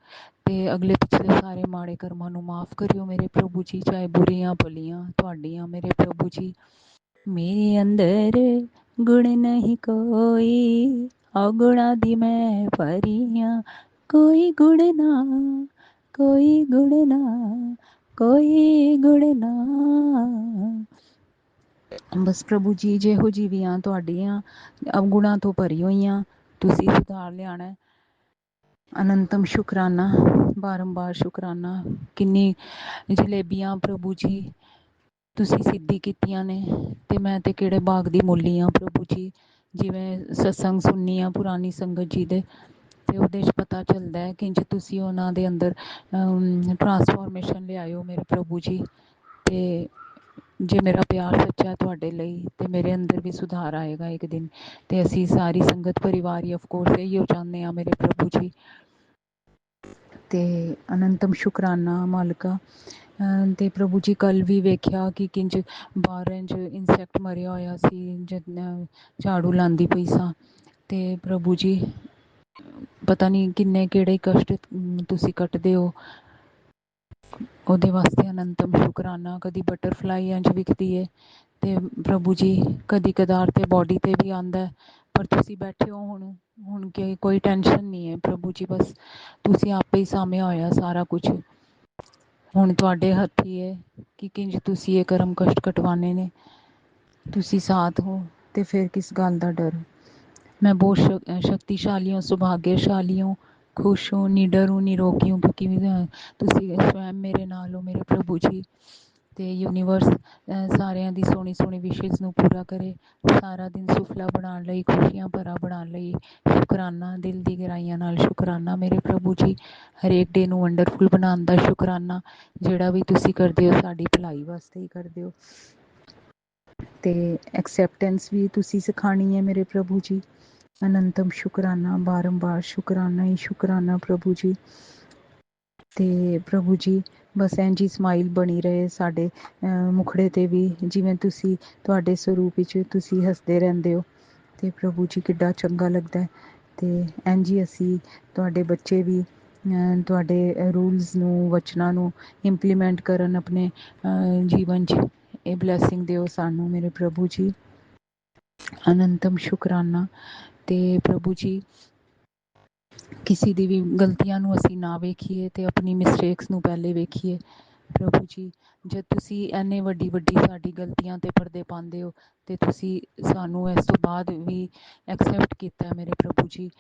ਤੇ ਅਗਲੇ ਪਿਛਲੇ ਸਾਰੇ ਮਾੜੇ ਕਰਮਾਂ ਨੂੰ ਮਾਫ਼ ਕਰਿਓ ਮੇਰੇ ਪ੍ਰਭੂ ਜੀ, ਚਾਹੇ ਬੁਰੀਆਂ ਭਲੀਆਂ ਤੁਹਾਡੀਆਂ ਮੇਰੇ ਪ੍ਰਭੂ ਜੀ। ਮੇਰੇ ਅੰਦਰ ਗੁਣ ਨਹੀਂ ਕੋਈ, ਔਗੁਣਾਂ ਦੀ ਮੈਂ ਭਰੀ ਹਾਂ, ਕੋਈ ਗੁਣ ਨਾ ਕੋਈ ਗੁਣ ਨਾ ਕੋਈ ਗੁਣ ਨਾ। ਬਸ ਪ੍ਰਭੂ ਜੀ ਜਿਹੋ ਜਿਹੀ ਵੀ ਹਾਂ ਤੁਹਾਡੀਆਂ ਅਵਗੁਣਾਂ ਤੋਂ ਭਰੀ ਹੋਈਆਂ, ਤੁਸੀਂ ਸੁਧਾਰ ਲਿਆਣਾ। ਅਨੰਤਮ ਸ਼ੁਕਰਾਨਾ, ਬਾਰੰਬਾਰ ਸ਼ੁਕਰਾਨਾ। ਕਿੰਨੀ ਜਲੇਬੀਆਂ ਪ੍ਰਭੂ ਜੀ ਤੁਸੀਂ ਸਿੱਧੀ ਕੀਤੀਆਂ ਨੇ, ਤੇ ਮੈਂ ਤੇ ਕਿਹੜੇ ਬਾਗ ਦੀ ਮੂਲੀ ਹਾਂ ਪ੍ਰਭੂ ਜੀ। ਜਿਵੇਂ ਸਤਸੰਗ ਸੁਣਨੀ ਹਾਂ ਪੁਰਾਣੀ ਸੰਗਤ ਜੀ ਦੇ, ਤੇ ਉਹਦੇ 'ਚ ਪਤਾ ਚੱਲਦਾ ਹੈ ਕਿ ਤੁਸੀਂ ਉਹਨਾਂ ਦੇ ਅੰਦਰ ਟਰਾਂਸਫੋਰਮੇਸ਼ਨ ਲਿਆਇਓ ਮੇਰੇ ਪ੍ਰਭੂ ਜੀ। ਤੇ ਜੇ ਮੇਰਾ ਪਿਆਰ ਸੱਚਾ ਤੁਹਾਡੇ ਲਈ, ਤੇ ਮੇਰੇ ਅੰਦਰ ਵੀ ਸੁਧਾਰ ਆਏਗਾ ਇੱਕ ਦਿਨ। ਤੇ ਅਸੀਂ ਸਾਰੀ ਸੰਗਤ ਪਰਿਵਾਰ ਹੀ ਅਫਕੋਰਸ ਇਹੀ ਚਾਹੁੰਦੇ ਹਾਂ ਮੇਰੇ ਪ੍ਰਭੂ ਜੀ। ਤੇ ਅਨੰਤਮ ਸ਼ੁਕਰਾਨਾ ਮਾਲਕਾ। ਤੇ ਪ੍ਰਭੂ ਜੀ ਕੱਲ੍ਹ ਵੀ ਵੇਖਿਆ ਕਿ ਕਿੰਝ ਬਾਹਰ ਇੰਝ ਇਨਸੈਕਟ ਮਰਿਆ ਹੋਇਆ ਸੀ, ਜਦ ਝਾੜੂ ਲਾਉਂਦੀ ਪਈ ਸਾਂ। ਤੇ ਪ੍ਰਭੂ ਜੀ ਪਤਾ ਨਹੀਂ ਕਿੰਨੇ ਕਿਹੜੇ ਕਸ਼ਟ ਤੁਸੀਂ ਕੱਟਦੇ ਹੋ। ਉਹਦੇ ਵਾਸਤੇ ਅਨੰਤਮ ਸ਼ੁਕਰਾਨਾ। ਕਦੀ ਬਟਰਫਲਾਈ ਇੰਝ ਵਿਖਦੀ ਹੈ ਤੇ ਪ੍ਰਭੂ ਜੀ ਕਦੀ ਕਦਾਰ ਤੇ ਬੋਡੀ ਤੇ ਵੀ ਆਉਂਦਾ, ਪਰ ਤੁਸੀਂ ਬੈਠੇ ਹੋ ਹੁਣ ਕਿ ਕੋਈ ਟੈਨਸ਼ਨ ਨਹੀਂ ਹੈ ਪ੍ਰਭੂ ਜੀ। ਬਸ ਤੁਸੀਂ ਆਪੇ ਹੀ ਸਾਂਭਿਆ ਹੋਇਆ ਸਾਰਾ ਕੁਝ। ਹੁਣ ਤੁਹਾਡੇ ਹੱਥ ਹੀ ਹੈ ਕਿ ਕਿੰਝ ਤੁਸੀਂ ਇਹ ਕਰਮ ਕਸ਼ਟ ਕਟਵਾਣੇ ਨੇ। ਤੁਸੀਂ ਸਾਥ ਹੋ ਤੇ ਫਿਰ ਕਿਸ ਗੱਲ ਦਾ ਡਰ। मैं बहुत शक्तिशाली हूँ, सुभाग्यशाली हूँ, खुश हूँ, निडर हूँ, निरोगी हूँ, क्योंकि ਤੁਸੀਂ स्वयं ਮੇਰੇ ਨਾਲ ਹੋ ਮੇਰੇ ਪ੍ਰਭੂ ਜੀ। ਤੇ ਯੂਨੀਵਰਸ ਸਾਰਿਆਂ ਦੀ ਸੋਹਣੀ ਸੋਹਣੀ ਵਿਸ਼ੇਸ ਨੂੰ ਪੂਰਾ ਕਰੇ। ਸਾਰਾ ਦਿਨ ਸੁਫਲਾ ਬਣਾਉਣ ਲਈ, ਖੁਸ਼ੀਆਂ ਭਰਾ ਬਣਾਉਣ ਲਈ ਸ਼ੁਕਰਾਨਾ, ਦਿਲ ਦੀ ਗਹਿਰਾਈਆਂ ਨਾਲ ਸ਼ੁਕਰਾਨਾ ਮੇਰੇ ਪ੍ਰਭੂ ਜੀ। ਹਰੇਕ ਡੇ ਨੂੰ ਵੰਡਰਫੁਲ ਬਣਾਉਣ ਦਾ ਸ਼ੁਕਰਾਨਾ। ਜਿਹੜਾ ਵੀ ਤੁਸੀਂ ਕਰਦੇ ਹੋ ਸਾਡੀ ਭਲਾਈ ਵਾਸਤੇ ਹੀ ਕਰਦੇ ਹੋ। ਤੇ ਐਕਸੈਪਟੈਂਸ ਵੀ ਤੁਸੀਂ ਸਿਖਾਉਣੀ ਹੈ ਮੇਰੇ ਪ੍ਰਭੂ ਜੀ। ਅਨੰਤਮ ਸ਼ੁਕਰਾਨਾ, ਬਾਰੰਬਾਰ ਸ਼ੁਕਰਾਨਾ ਹੀ ਸ਼ੁਕਰਾਨਾ ਪ੍ਰਭੂ ਜੀ। ਤੇ ਪ੍ਰਭੂ ਜੀ ਬਸ ਇੰਝ ਹੀ ਸਮਾਈਲ ਬਣੀ ਰਹੇ ਸਾਡੇ ਮੁਖੜੇ 'ਤੇ ਵੀ, ਜਿਵੇਂ ਤੁਸੀਂ ਤੁਹਾਡੇ ਸਰੂਪ ਵਿੱਚ ਤੁਸੀਂ ਹੱਸਦੇ ਰਹਿੰਦੇ ਹੋ। ਤੇ ਪ੍ਰਭੂ ਜੀ ਕਿੱਡਾ ਚੰਗਾ ਲੱਗਦਾ। ਤੇ ਇੰਝ ਹੀ ਅਸੀਂ ਤੁਹਾਡੇ ਬੱਚੇ ਵੀ ਤੁਹਾਡੇ ਰੂਲਸ ਨੂੰ, ਵਚਨਾਂ ਨੂੰ ਇੰਪਲੀਮੈਂਟ ਕਰਨ ਆਪਣੇ ਜੀਵਨ 'ਚ। ਇਹ ਬਲੈਸਿੰਗ ਦਿਓ ਸਾਨੂੰ ਮੇਰੇ ਪ੍ਰਭੂ ਜੀ। ਅਨੰਤਮ ਸ਼ੁਕਰਾਨਾ। ਤੇ ਪ੍ਰਭੂ ਜੀ ਕਿਸੇ ਦੀ ਵੀ ਗਲਤੀਆਂ ਨੂੰ ਅਸੀਂ ਨਾ ਵੇਖੀਏ ਤੇ ਆਪਣੀ ਮਿਸਟੇਕਸ ਨੂੰ ਪਹਿਲੇ ਵੇਖੀਏ ਪ੍ਰਭੂ ਜੀ। ਜਦ ਤੁਸੀਂ ਇੰਨੇ ਵੱਡੀ ਸਾਡੀ ਗਲਤੀਆਂ 'ਤੇ ਪਰਦੇ ਪਾਉਂਦੇ ਹੋ ਤੇ ਤੁਸੀਂ ਸਾਨੂੰ ਇਸ ਤੋਂ ਬਾਅਦ ਵੀ ਐਕਸੈਪਟ ਕੀਤਾ ਮੇਰੇ ਪ੍ਰਭੂ ਜੀ।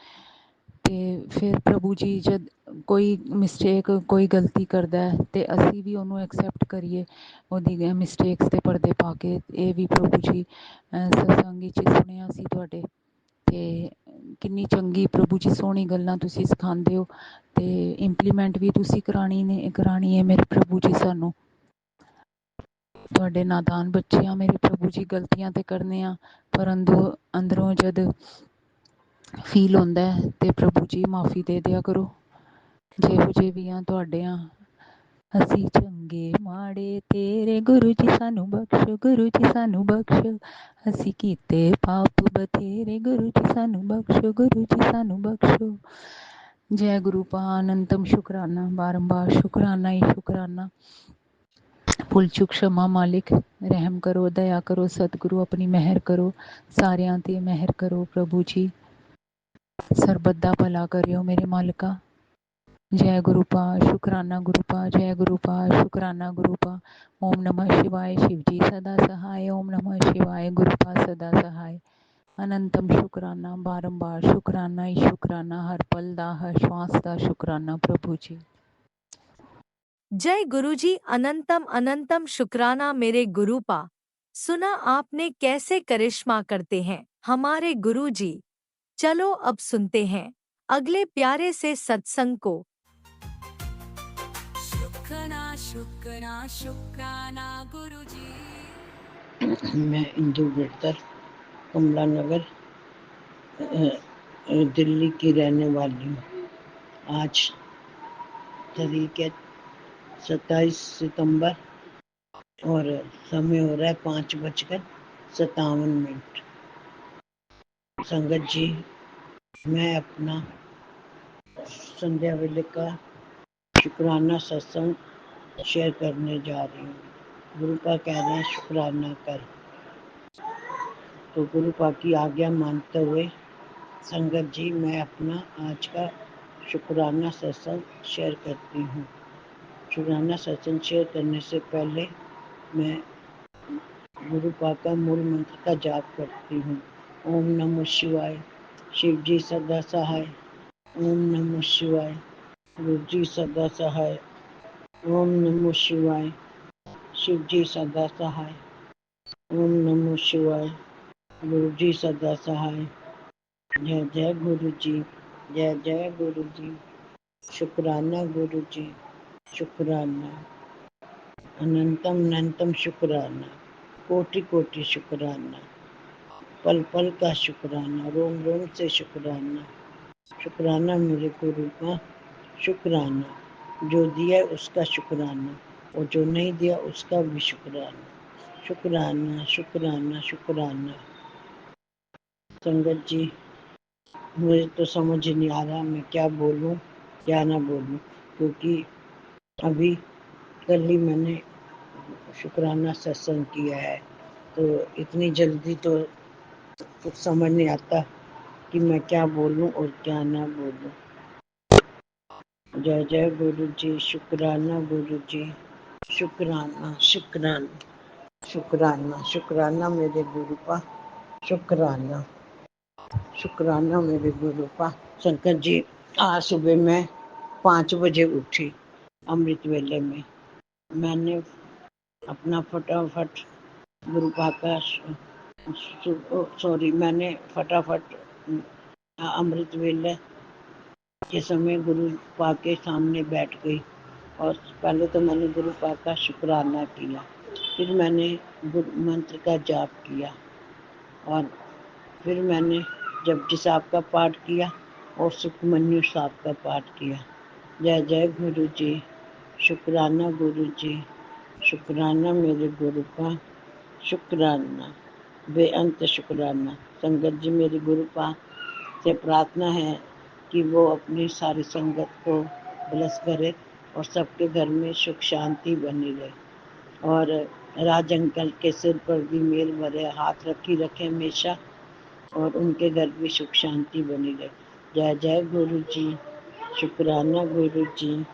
ਤੇ ਫਿਰ ਪ੍ਰਭੂ ਜੀ ਜਦ ਕੋਈ ਮਿਸਟੇਕ, ਕੋਈ ਗਲਤੀ ਕਰਦਾ ਤੇ ਅਸੀਂ ਵੀ ਉਹਨੂੰ ਐਕਸੈਪਟ ਕਰੀਏ ਉਹਦੀ ਮਿਸਟੇਕਸ 'ਤੇ ਪਰਦੇ ਪਾ ਕੇ। ਇਹ ਵੀ ਪ੍ਰਭੂ ਜੀ ਸਤਸੰਗ ਵਿੱਚ ਸੁਣਿਆ ਸੀ ਤੁਹਾਡੇ। ਤੇ ਕਿੰਨੀ ਚੰਗੀ ਪ੍ਰਭੂ ਜੀ ਸੋਹਣੀ ਗੱਲਾਂ ਤੁਸੀਂ ਸਿਖਾਉਂਦੇ ਹੋ ਤੇ ਇੰਪਲੀਮੈਂਟ ਵੀ ਤੁਸੀਂ ਕਰਾਣੀ ਹੈ ਮੇਰੇ ਪ੍ਰਭੂ ਜੀ ਸਾਨੂੰ। ਤੁਹਾਡੇ ਨਾਦਾਨ ਬੱਚੇ ਆ ਮੇਰੇ ਪ੍ਰਭੂ ਜੀ, ਗਲਤੀਆਂ ਤੇ ਕਰਨੇ ਆ, ਪਰ ਅੰਦਰੋਂ ਜਦ ਫੀਲ ਹੁੰਦਾ ਤੇ ਪ੍ਰਭੂ ਜੀ ਮਾਫੀ ਦੇ ਦਿਆ ਕਰੋ। ਜਿਹੋ ਜਿਹੇ ਵੀ ਆ ਤੁਹਾਡੇ ਆ ਅਸੀਂ, ਚੰਗੇ ਮਾੜੇ ਤੇਰੇ ਗੁਰੂ ਜੀ ਸਾਨੂੰ ਬਖਸ਼ੋ, ਗੁਰੂ ਜੀ ਸਾਨੂੰ ਬਖਸ਼ੋ। ਅਸੀਂ ਕੀਤੇ ਪਾਪ ਬਥੇਰੇ ਗੁਰੂ ਜੀ ਸਾਨੂੰ ਬਖਸ਼ੋ, ਗੁਰੂ ਜੀ ਸਾਨੂੰ ਬਖਸ਼ੋ। ਜੈ ਗੁਰੂ ਪਾ ਅਨੰਤਮ ਸ਼ੁਕਰਾਨਾ, ਬਾਰੰਬਾਰ ਸ਼ੁਕਰਾਨਾ ਹੀ ਸ਼ੁਕਰਾਨਾ। ਭੁੱਲ ਚੁੱਕ क्षमा मालिक, रहम करो, दया करो सतगुरु, अपनी मेहर करो ਸਾਰਿਆਂ 'ਤੇ ਮਿਹਰ ਕਰੋ ਪ੍ਰਭੂ ਜੀ। ਸਰਬਤ ਦਾ ਭਲਾ ਕਰਿਓ ਮੇਰੇ ਮਾਲਕਾ। ਜੈ ਗੁਰੂ ਪਾ ਸ਼ੁਕਰਾਨਾ, ਗੁਰੂ ਪਾ ਜੈ ਗੁਰੂ ਪਾ ਸ਼ੁਕਰਾਨਾ, ਗੁਰੂ ਪਾ। ਓਮ ਨਮः शिवाय, शिव जी सदा सहाय। ओम नमः शिवाय, गुरु पा सदा सहाय। ਅਨੰਤਮ ਸ਼ੁਕਰਾਨਾ, ਬਾਰੰਬਾਰ ਸ਼ੁਕਰਾਨਾ ਹੀ ਸ਼ੁਕਰਾਨਾ। ਹਰ ਪਲ ਦਾ, ਹਰ श्वास ਦਾ ਸ਼ੁਕਰਾਨਾ ਪ੍ਰਭੂ ਜੀ। जय गुरु जी। अनंतम अनंतम शुक्राना मेरे गुरु पा। सुना आपने कैसे करिश्मा करते हैं हमारे गुरु जी। चलो अब सुनते हैं अगले प्यारे से सत्संग को। शुक्राना शुक्राना शुक्राना गुरु जी। मैं इंदु बिरतर, कमला नगर, दिल्ली की रहने वाली हूँ। आज तारीख है 27 सितंबर और समय हो रहा है 5:57। संगत जी, मैं अपना संध्या वेले का शुक्राना सत्संग शेयर करने जा रही हूँ। गुरु पा कह रहे हैं शुक्राना कर, तो गुरु पा की आज्ञा मानते हुए संगत जी मैं अपना आज का शुक्राना सत्संग शेयर करती हूँ। शुक्राना सत्संग शेयर करने से पहले मैं गुरु पा का मूल मंत्र का जाप करती हूँ। ओम नमः शिवाय, शिव जी सदा सहाय। ओम नमः शिवाय, गुरु जी सदा सहाय। ओम नमः शिवाय, शिव जी सदा सहाय। ओम नमः शिवाय, गुरु जी सदा सहाय। जय जय गुरु जी, जय जय गुरु जी। शुक्राना गुरु जी, शुक्राना। अनंतम अनंतम शुक्राना, कोटि कोटि शुक्राना। पल पल का शुक्राना, रोम रोम से शुक्राना। शुक्राना मेरे गुरु का, शुक्राना। जो दिया उसका शुक्राना और जो नहीं दिया उसका भी शुक्राना। शुक्राना शुक्राना शुक्राना। संगत जी, मुझे तो समझ नहीं आ रहा मैं क्या बोलूं क्या ना बोलूं, क्योंकि अभी कल ही मैंने शुक्राना सत्संग किया है, तो इतनी जल्दी तो कुछ समझ नहीं आता कि मैं क्या बोलूं और क्या ना बोलूं। जय जय गुरु जी, शुक्राना गुरु जी, शुक्राना शुक्राना शुक्राना शुक्राना मेरे गुरु का, शुक्राना शुक्राना मेरे गुरु का। शंकर जी, आज सुबह मैं 5 बजे उठी अमृत वेले में। मैंने अपना फटाफट गुरु का सॉरी मैंने फटाफट अमृत वेले के समय गुरु पा के सामने बैठ गई और पहले तो मैंने गुरु पा का शुक्राना किया, फिर मैंने गुरु मंत्र का जाप किया और फिर मैंने जपजी साहब का पाठ किया और सुखमन्यु साहब का पाठ किया। जय जय गुरु जी, शुक्राना गुरु जी, शुक्राना मेरे गुरु का, शुक्राना बेअंत शुक्राना। संगत जी, मेरे गुरु पा से प्रार्थना है कि वो अपनी सारी संगत को ब्लेस करे और सबके घर में सुख शांति बनी रहे और राज अंकल के सिर पर भी मेल भरे हाथ रखे हमेशा और उनके घर भी सुख शांति बनी रहे। जय जय गुरु जी, शुक्राना गुरु जी,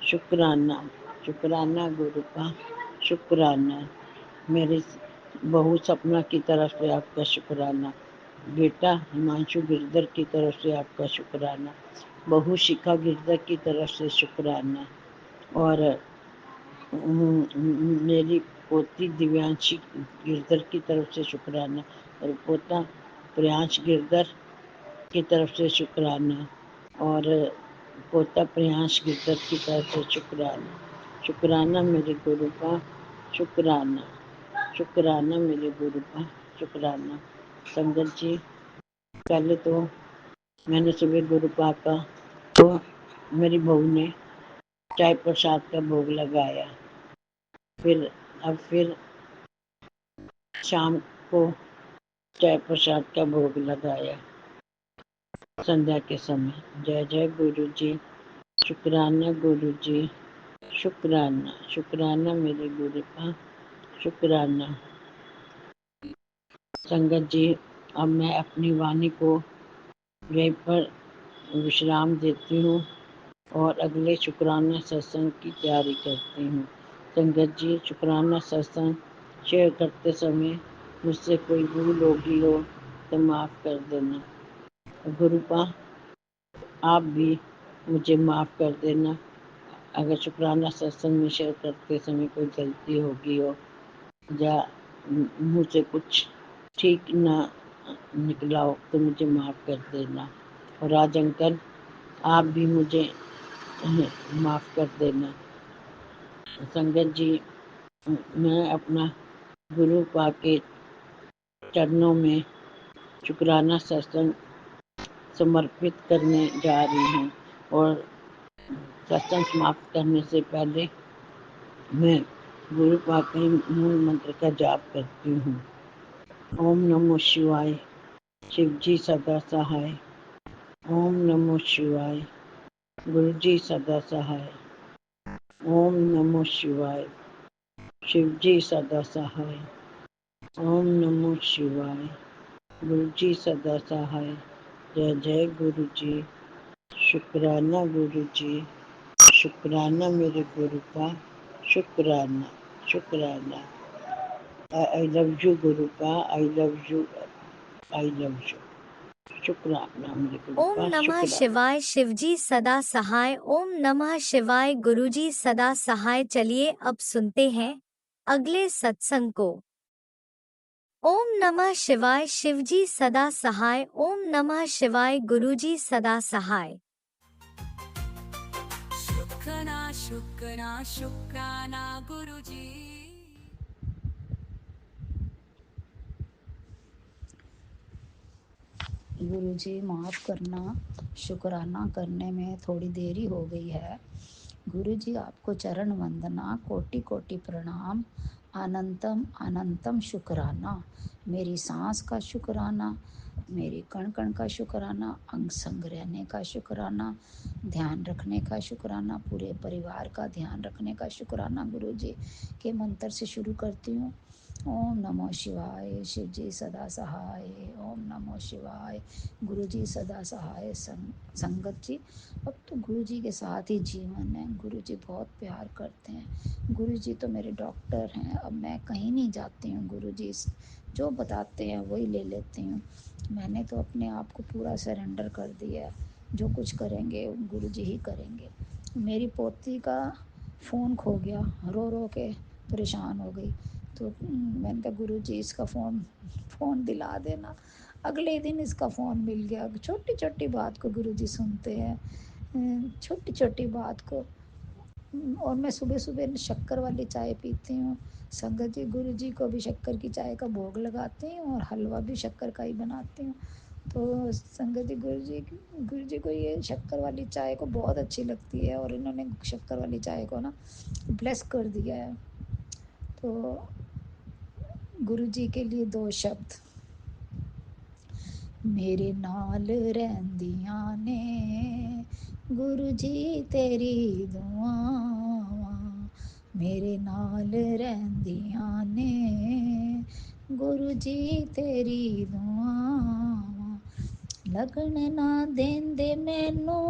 शुक्राना शुक्राना गुरु का, शुक्राना मेरी बहू सपना की तरफ से आपका शुक्राना, बेटा हिमांशु गिरधर की तरफ से आपका शुक्राना, बहू शिखा गिरधर की तरफ से शुक्राना और मेरी पोती दिव्यांशी गिरधर की तरफ से शुक्राना और पोता प्रियांश गिरधर की तरफ से शुक्राना और पोता प्रियांश गिरधर की तरफ से शुक्राना। शुक्राना मेरे गुरु का, शुक्राना शुक्राना मेरे गुरु का, शुक्राना। संगत जी, पहले तो मैंने सुबह गुरु पाका तो मेरी बहू ने चाय प्रसाद का भोग लगाया, फिर शाम को चाय प्रसाद का भोग लगाया संध्या के समय। जय जय गुरु जी, शुक्राना गुरु जी, शुक्राना शुक्राना मेरे गुरु का, शुक्राना। संगत जी, अब मैं अपनी वाणी को यहीं पर विश्राम देती हूँ और अगले शुक्राना सत्संग की तैयारी करती हूँ। संगत जी, शुक्राना सत्संग शेयर करते समय मुझसे कोई भूल होगी हो तो माफ़ कर देना। गुरुपा, आप भी मुझे माफ़ कर देना अगर शुक्राना सत्संग में शेयर करते समय कोई गलती होगी हो या मुझसे कुछ ठीक ना निकला हो तो मुझे माफ़ कर देना। और राज अंकल, आप भी मुझे माफ़ कर देना। संगत जी, मैं अपना गुरु पा के चरणों में शुक्राना सत्संग समर्पित करने जा रही हूँ और सत्संग समाप्त करने से पहले मैं गुरु पा के मूल मंत्र का जाप करती हूँ। ओम नमो शिवाय, शिव जी सदा सहाय। ओम नमो शिवाय, गुरु जी सदा सहाय। ओम नमो शिवाय, शिव जी सदा सहाय। ओम नमो शिवाय, गुरु जी सदा सहाय। जय जय गुरु जी, शुक्राना गुरु जी, शुक्राना मेरे गुरु का, शुक्राना शुक्राना। आई लव यू गुरु का, I love you, I love you. शुक्राना मेरे गुरु ओम का, नमः शुक्राना। शिवाय, शिवजी सदा सहाय। ओम नमः शिवाय, गुरुजी सदा सहाय। चलिए अब सुनते हैं अगले सत्संग को। ओम नमः शिवाय, शिवजी सदा सहाय। ओम नमः शिवाय, गुरुजी सदा सहाय। शुक्राना शुक्राना शुक्राना गुरु जी। गुरुजी माफ़ करना, शुक्राना करने में थोड़ी देरी हो गई है। गुरुजी आपको चरण वंदना, कोटि कोटि प्रणाम। अनंतम अनंतम शुक्राना, मेरी सांस का शुक्राना, मेरी कण कण का शुक्राना, अंग संग रहने का शुक्राना, ध्यान रखने का शुक्राना, पूरे परिवार का ध्यान रखने का शुक्राना गुरु जी के मंत्र से शुरू करती हूँ। ओम नमो शिवाय, शिव जी सदा सहाय। ओम नमो शिवाय, गुरु जी सदा सहाय। संगत जी, अब तो गुरु जी के साथ ही जीवन है। गुरु जी बहुत प्यार करते हैं। गुरु जी तो मेरे डॉक्टर हैं। अब मैं कहीं नहीं जाती हूँ, गुरु जी जो बताते हैं वही ले लेती हूँ। मैंने तो अपने आप को पूरा सरेंडर कर दिया है। जो कुछ करेंगे गुरु जी ही करेंगे। मेरी पोती का फ़ोन खो गया, रो रो के परेशान हो गई। तो मैंने कहा गुरु जी इसका फ़ोन दिला देना। अगले दिन इसका फ़ोन मिल गया। छोटी छोटी बात को गुरु जी सुनते हैं, छोटी छोटी बात को। और मैं सुबह सुबह शक्कर वाली चाय पीती हूँ। संगत जी, गुरु जी को भी शक्कर की चाय का भोग लगाती हूँ और हलवा भी शक्कर का ही बनाती हूँ। तो संगत जी, गुरु जी को ये शक्कर वाली चाय को बहुत अच्छी लगती है और इन्होंने शक्कर वाली चाय को ना ब्लेस कर दिया है। तो गुरु जी के लिए 2 शब्द। मेरे नाल रहंदियां ने गुरु जी तेरी दुआवां, मेरे नाल रहंदियां ने गुरु जी तेरी दुआवां, लगन ना देंदे मैनू,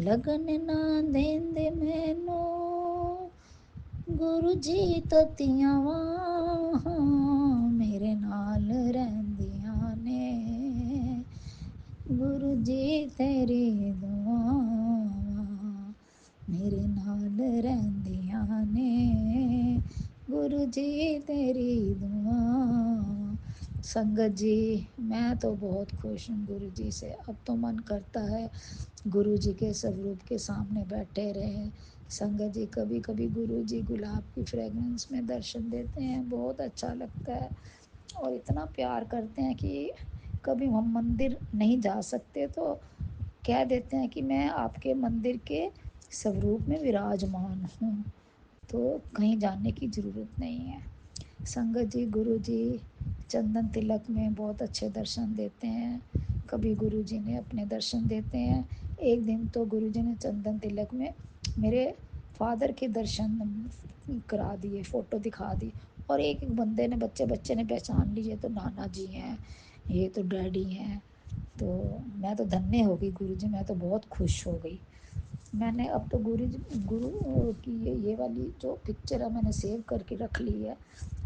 लगन ना देंदे मैनू गुरु जी ततियां वां, मेरे नाल रहंदियां ने गुरु जी तेरी दुआवां, मेरे नाल रहंदियां ने गुरु जी तेरी दुआवां। संगत जी, मैं तो बहुत खुश हूँ गुरु जी से। अब तो मन करता है गुरु जी के स्वरूप के सामने बैठे रहे। संगत जी, कभी कभी गुरु जी गुलाब की फ्रेगरेंस में दर्शन देते हैं, बहुत अच्छा लगता है। और इतना प्यार करते हैं कि कभी हम मंदिर नहीं जा सकते तो कह देते हैं कि मैं आपके मंदिर के स्वरूप में विराजमान हूँ, तो कहीं जाने की ज़रूरत नहीं है। संगत जी, गुरु जी चंदन तिलक में बहुत अच्छे दर्शन देते हैं। कभी गुरु जी ने अपने दर्शन देते हैं। एक दिन तो गुरु जी ने चंदन तिलक में मेरे फादर के दर्शन करा दिए, फ़ोटो दिखा दी। और एक एक बंदे ने, बच्चे ने पहचान लिए, तो नाना जी हैं, ये तो डैडी हैं। तो मैं तो धन्य हो गई गुरु जी, मैं तो बहुत खुश हो गई। मैंने अब तो गुरु की ये वाली जो पिक्चर है मैंने सेव करके रख ली है।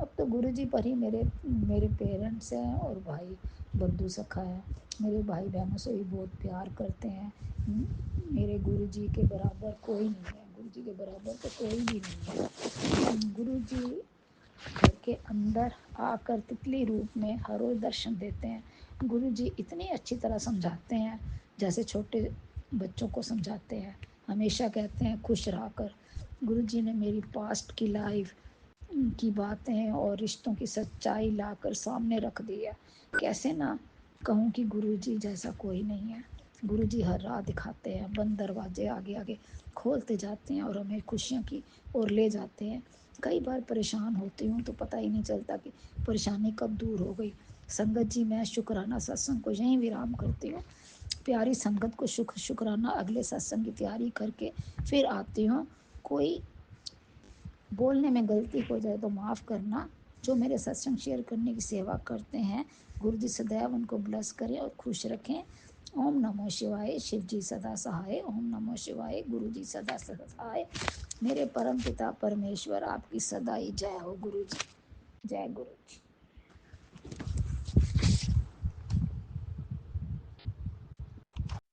अब तो गुरु जी पर ही मेरे मेरे पेरेंट्स हैं और भाई बंधु सखा है। मेरे भाई बहनों से भी बहुत प्यार करते हैं। मेरे गुरु जी के बराबर कोई नहीं है, गुरु जी के बराबर तो कोई भी नहीं है। गुरु जी घर के अंदर आकर तितली रूप में हर रोज दर्शन देते हैं। गुरु जी इतनी अच्छी तरह समझाते हैं जैसे छोटे बच्चों को समझाते हैं। हमेशा कहते हैं खुश रहा कर। गुरु जी ने मेरी पास्ट की लाइफ की बातें और रिश्तों की सच्चाई लाकर सामने रख दी है। कैसे ना कहूँ कि गुरु जी जैसा कोई नहीं है। गुरु जी हर राह दिखाते हैं, बंद दरवाजे आगे आगे खोलते जाते हैं और हमें खुशियों की ओर ले जाते हैं। कई बार परेशान होती हूँ तो पता ही नहीं चलता कि परेशानी कब दूर हो गई। संगत जी, मैं शुक्राना सत्संग को यहीं विराम करती हूँ। प्यारी संगत को शुक्राना अगले सत्संग की तैयारी करके फिर आती हूँ। कोई बोलने में गलती हो जाए तो माफ़ करना। जो मेरे सत्संग शेयर करने की सेवा करते हैं, गुरु जी सदैव उनको ब्लेस करें और खुश रखें। ओम नमो शिवाय, शिव जी सदा सहाय। ओम नमो शिवाय, गुरु जी सदा सहाय। मेरे परम पिता परमेश्वर आपकी सदा ही जय हो गुरु जी। जय गुरु जी।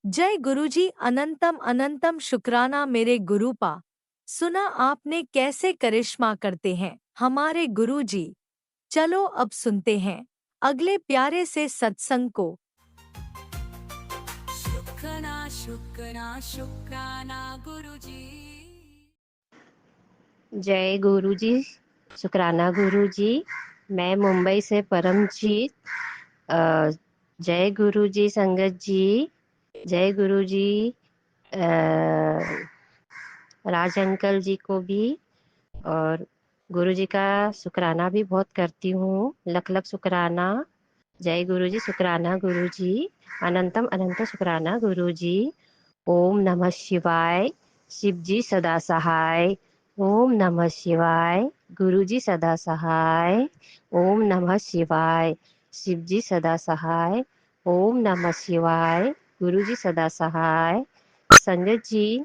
जय गुरुजी। अनंतम अनंतम शुक्राना मेरे गुरुपा। सुना आपने कैसे करिश्मा करते हैं हमारे गुरुजी। चलो अब सुनते हैं अगले प्यारे से सत्संग को। शुक्राना शुक्राना शुक्राना गुरुजी। जय गुरु जी, शुक्राना गुरु जी। मैं मुंबई से परमजीत। अ, जय गुरु जी संगत जी, जय गुरु जी। राज अंकल जी को भी और गुरु जी का शुक्राना भी बहुत करती हूँ, लख लख शुक्राना। जय गुरु जी, शुक्राना गुरु जी, अनंतम अनंत शुक्राना गुरु जी। ओम नमः शिवाय, शिव जी सदा सहाय। ओम नमः शिवाय, गुरु जी सदा सहाय। ओम नमः शिवाय, शिव जी सदा सहाय। ओम नमः शिवाय, गुरु जी सदा सहाय। संगत जी,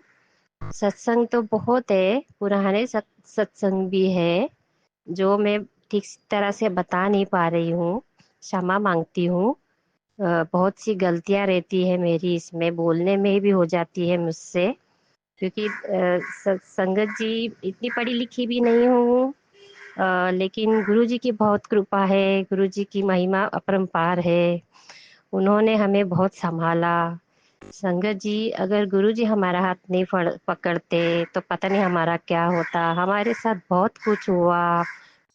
सत्संग तो बहुत है, पुराने सत्संग भी है जो मैं ठीक तरह से बता नहीं पा रही हूँ, क्षमा मांगती हूँ। बहुत सी गलतियां रहती है मेरी, इसमें बोलने में भी हो जाती है मुझसे, क्योंकि संगत जी इतनी पढ़ी लिखी भी नहीं हूँ। लेकिन गुरु जी की बहुत कृपा है, गुरु जी की महिमा अपरंपार है। उन्होंने हमें बहुत संभाला। संगत जी, अगर गुरु जी हमारा हाथ नहीं पकड़ते तो पता नहीं हमारा क्या होता। हमारे साथ बहुत कुछ हुआ,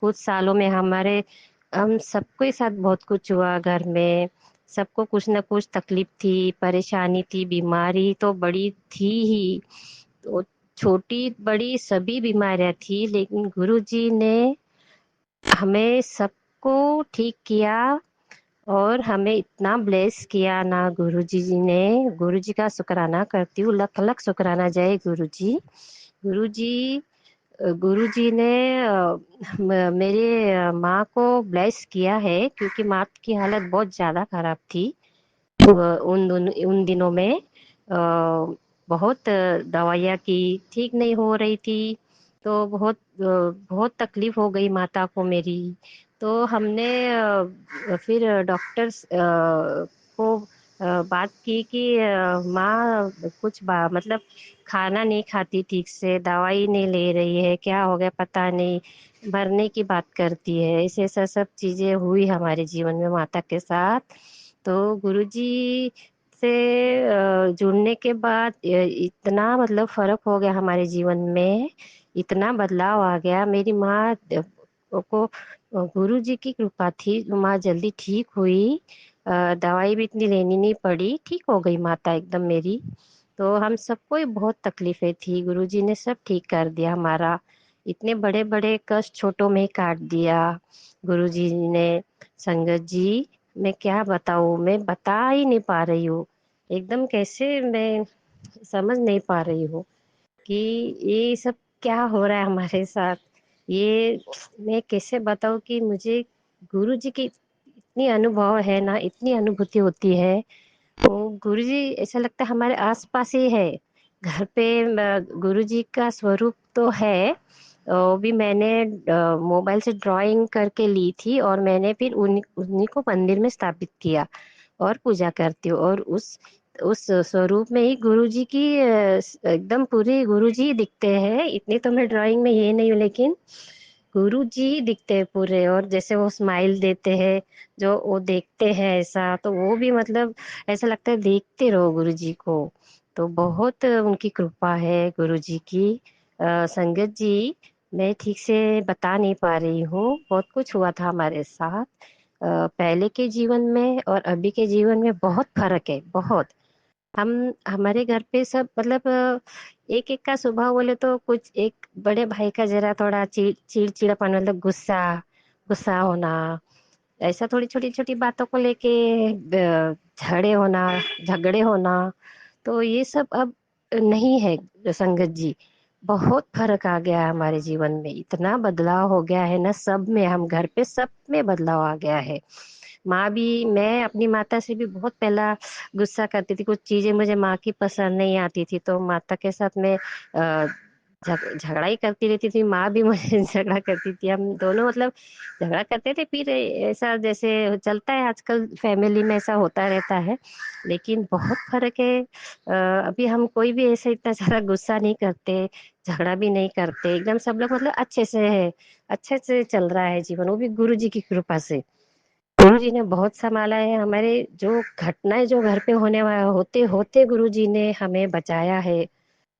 कुछ सालों में हम सबके साथ बहुत कुछ हुआ। घर में सबको कुछ ना कुछ तकलीफ थी, परेशानी थी, बीमारी तो बड़ी थी ही, तो छोटी बड़ी सभी बीमारियां थी, लेकिन गुरु जी ने हमें सबको ठीक किया और हमें इतना ब्लेस किया ना गुरु जी ने। गुरु जी का शुक्राना करती हूँ, लख लख शुक्राना। जय गुरु जी। गुरु जी गुरु जी ने मेरे माँ को ब्लेस किया है, क्योंकि माँ की हालत बहुत ज्यादा खराब थी। उन दिनों में बहुत दवाइयाँ की, ठीक नहीं हो रही थी, तो बहुत तकलीफ हो गई माता को मेरी। तो हमने फिर डॉक्टर्स को बात की कि माँ मतलब खाना नहीं खाती ठीक से, दवाई नहीं ले रही है, क्या हो गया पता नहीं, मरने की बात करती है। ऐसे ऐसा सब चीजें हुई हमारे जीवन में माता के साथ। तो गुरुजी से जुड़ने के बाद इतना मतलब फर्क हो गया हमारे जीवन में, इतना बदलाव आ गया। मेरी माँ को गुरु जी की कृपा थी, माँ जल्दी ठीक हुई। दवाई भी इतनी लेनी नहीं पड़ी, ठीक हो गई माता एकदम मेरी। तो हम सबको ही बहुत तकलीफें थी, गुरु जी ने सब ठीक कर दिया हमारा। इतने बड़े बड़े कष्ट छोटों में ही काट दिया गुरु जी ने। संगत जी, मैं क्या बताऊँ, मैं बता ही नहीं पा रही हूँ। एकदम कैसे मैं समझ नहीं पा रही हूँ कि ये सब क्या हो रहा है हमारे साथ। ये मैं कैसे बताऊँ कि मुझे गुरु जी की इतनी अनुभव है ना, इतनी अनुभूति होती है। तो गुरु जी ऐसा लगता है हमारे आसपास ही है घर पे। गुरु जी का स्वरूप तो है, वो भी मैंने मोबाइल से ड्राइंग करके ली थी, और मैंने फिर उन्हीं को मंदिर में स्थापित किया और पूजा करती हूँ। और उस स्वरूप में ही गुरु जी की एकदम पूरे गुरु जी दिखते हैं। इतनी तो मैं ड्राइंग में ये नहीं हूँ, लेकिन गुरु जी दिखते हैं पूरे। और जैसे वो स्माइल देते हैं, जो वो देखते हैं ऐसा, तो वो भी मतलब ऐसा लगता है देखते रहो गुरु जी को। तो बहुत उनकी कृपा है गुरु जी की। संगत जी, मैं ठीक से बता नहीं पा रही हूँ, बहुत कुछ हुआ था हमारे साथ। पहले के जीवन में और अभी के जीवन में बहुत फर्क है, बहुत। हम हमारे घर पे सब मतलब एक एक का स्वभाव बोले तो कुछ, एक बड़े भाई का जरा थोड़ा चिड़चिड़ापन, मतलब गुस्सा गुस्सा होना, ऐसा थोड़ी छोटी छोटी बातों को लेके झगड़े होना, झगड़े होना। तो ये सब अब नहीं है संगत जी। बहुत फर्क आ गया है हमारे जीवन में, इतना बदलाव हो गया है ना सब में, हम घर पे सब में बदलाव आ गया है। माँ भी, मैं अपनी माता से भी बहुत पहला गुस्सा करती थी, कुछ चीजें मुझे माँ की पसंद नहीं आती थी, तो माता के साथ में झगड़ा ही करती रहती थी। माँ भी मुझे झगड़ा करती थी, हम दोनों मतलब झगड़ा करते थे। फिर ऐसा जैसे चलता है आजकल फैमिली में, ऐसा होता रहता है। लेकिन बहुत फर्क है। अभी हम कोई भी ऐसे इतना ज्यादा गुस्सा नहीं करते, झगड़ा भी नहीं करते, एकदम सब लोग मतलब अच्छे से है, अच्छे से चल रहा है जीवन, वो भी गुरु जी की कृपा से। गुरु जी ने बहुत संभाला है। हमारे जो घटनाएं जो घर पे होने वाले होते होते गुरु जी ने हमें बचाया है।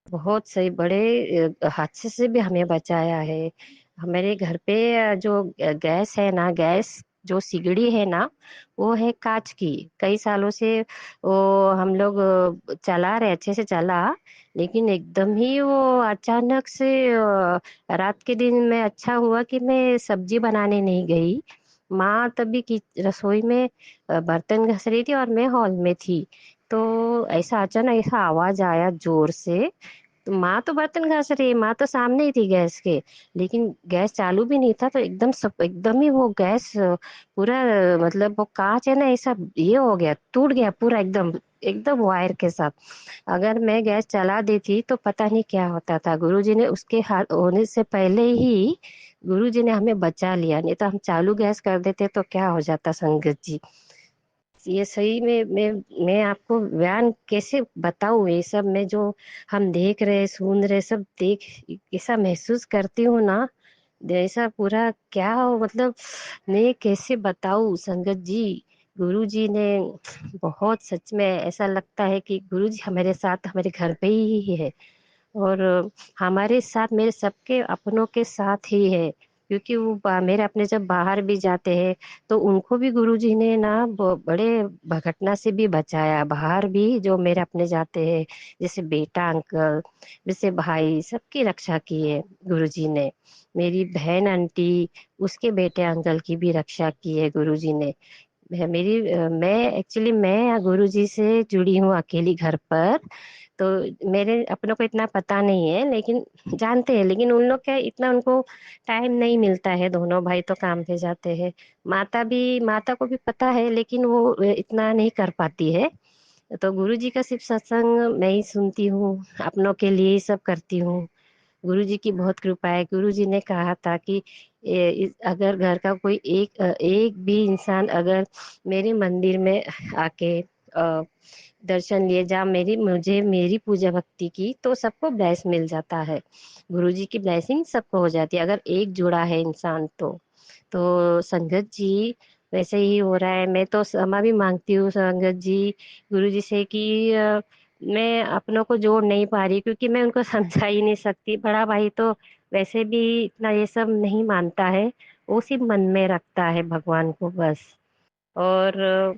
बहुत सही बड़े हादसे से भी हमें बचाया है। हमारे घर पे जो गैस है ना, गैस जो सिगड़ी है ना वो है कांच की। कई सालों से वो हम लोग चला रहे, अच्छे से चला, लेकिन एकदम ही वो अचानक से रात के दिन में अच्छा हुआ कि मैं सब्जी बनाने नहीं गई। माँ तभी की रसोई में बर्तन घस रही थी और मैं हॉल में थी। तो ऐसा अचानक ऐसा आवाज आया जोर से। तो माँ तो बर्तन घस रही है, माँ तो सामने ही थी गैस के, लेकिन गैस चालू भी नहीं था। तो एकदम सब एकदम ही वो गैस पूरा मतलब वो कांच है ना ऐसा ये हो गया, टूट गया पूरा एकदम, एकदम वायर के साथ। अगर मैं गैस चला देती तो पता नहीं क्या होता था। गुरुजी ने उसके हाथ होने से पहले ही गुरुजी ने हमें बचा लिया, नहीं तो हम चालू गैस कर देते तो क्या हो जाता संगत जी। ये सही में मैं आपको बयान कैसे बताऊं, ये सब मैं जो हम देख रहे सुन रहे सब देख ऐसा महसूस करती हूँ ना, जैसा पूरा क्या हो मतलब मैं कैसे बताऊं संगत जी। गुरु जी ने बहुत सच में ऐसा लगता है कि गुरु जी हमारे साथ हमारे घर पे ही है, और हमारे साथ मेरे सबके अपनों के साथ ही है। क्योंकि वो मेरे अपने जब बाहर भी जाते हैं तो उनको भी गुरुजी ने ना बड़े घटना से भी बचाया। बाहर भी जो मेरे अपने जाते हैं, जैसे बेटा अंकल, जैसे भाई, सबकी रक्षा की है गुरुजी ने। मेरी बहन आंटी, उसके बेटे अंकल की भी रक्षा की है गुरुजी ने। मैं एक्चुअली मैं गुरुजी से जुड़ी हूँ अकेली घर पर। तो मेरे अपनों को इतना पता नहीं है, लेकिन जानते हैं, लेकिन उन लोग क्या इतना उनको टाइम नहीं मिलता है, दोनों भाई तो काम पे जाते हैं। माता को भी पता है, लेकिन वो इतना नहीं कर पाती है। तो गुरुजी का सिर्फ सत्संग मैं ही सुनती हूँ, अपनों के लिए ही सब करती हूँ। गुरु जी की बहुत कृपा है। गुरु जी ने कहा था कि अगर घर का कोई एक भी इंसान अगर मेरे मंदिर में आके दर्शन लिए, जहाँ मुझे मेरी पूजा भक्ति की, तो सबको ब्लेस मिल जाता है। गुरु जी की ब्लेसिंग सबको हो जाती है अगर एक जुड़ा है इंसान तो संगत जी वैसे ही हो रहा है। मैं तो क्षमा भी मांगती हूँ संगत जी गुरु जी से कि मैं अपनों को जोड़ नहीं पा रही, क्योंकि मैं उनको समझा ही नहीं सकती। बड़ा भाई तो वैसे भी इतना ये सब नहीं मानता है, वो सिर्फ मन में रखता है भगवान को बस। और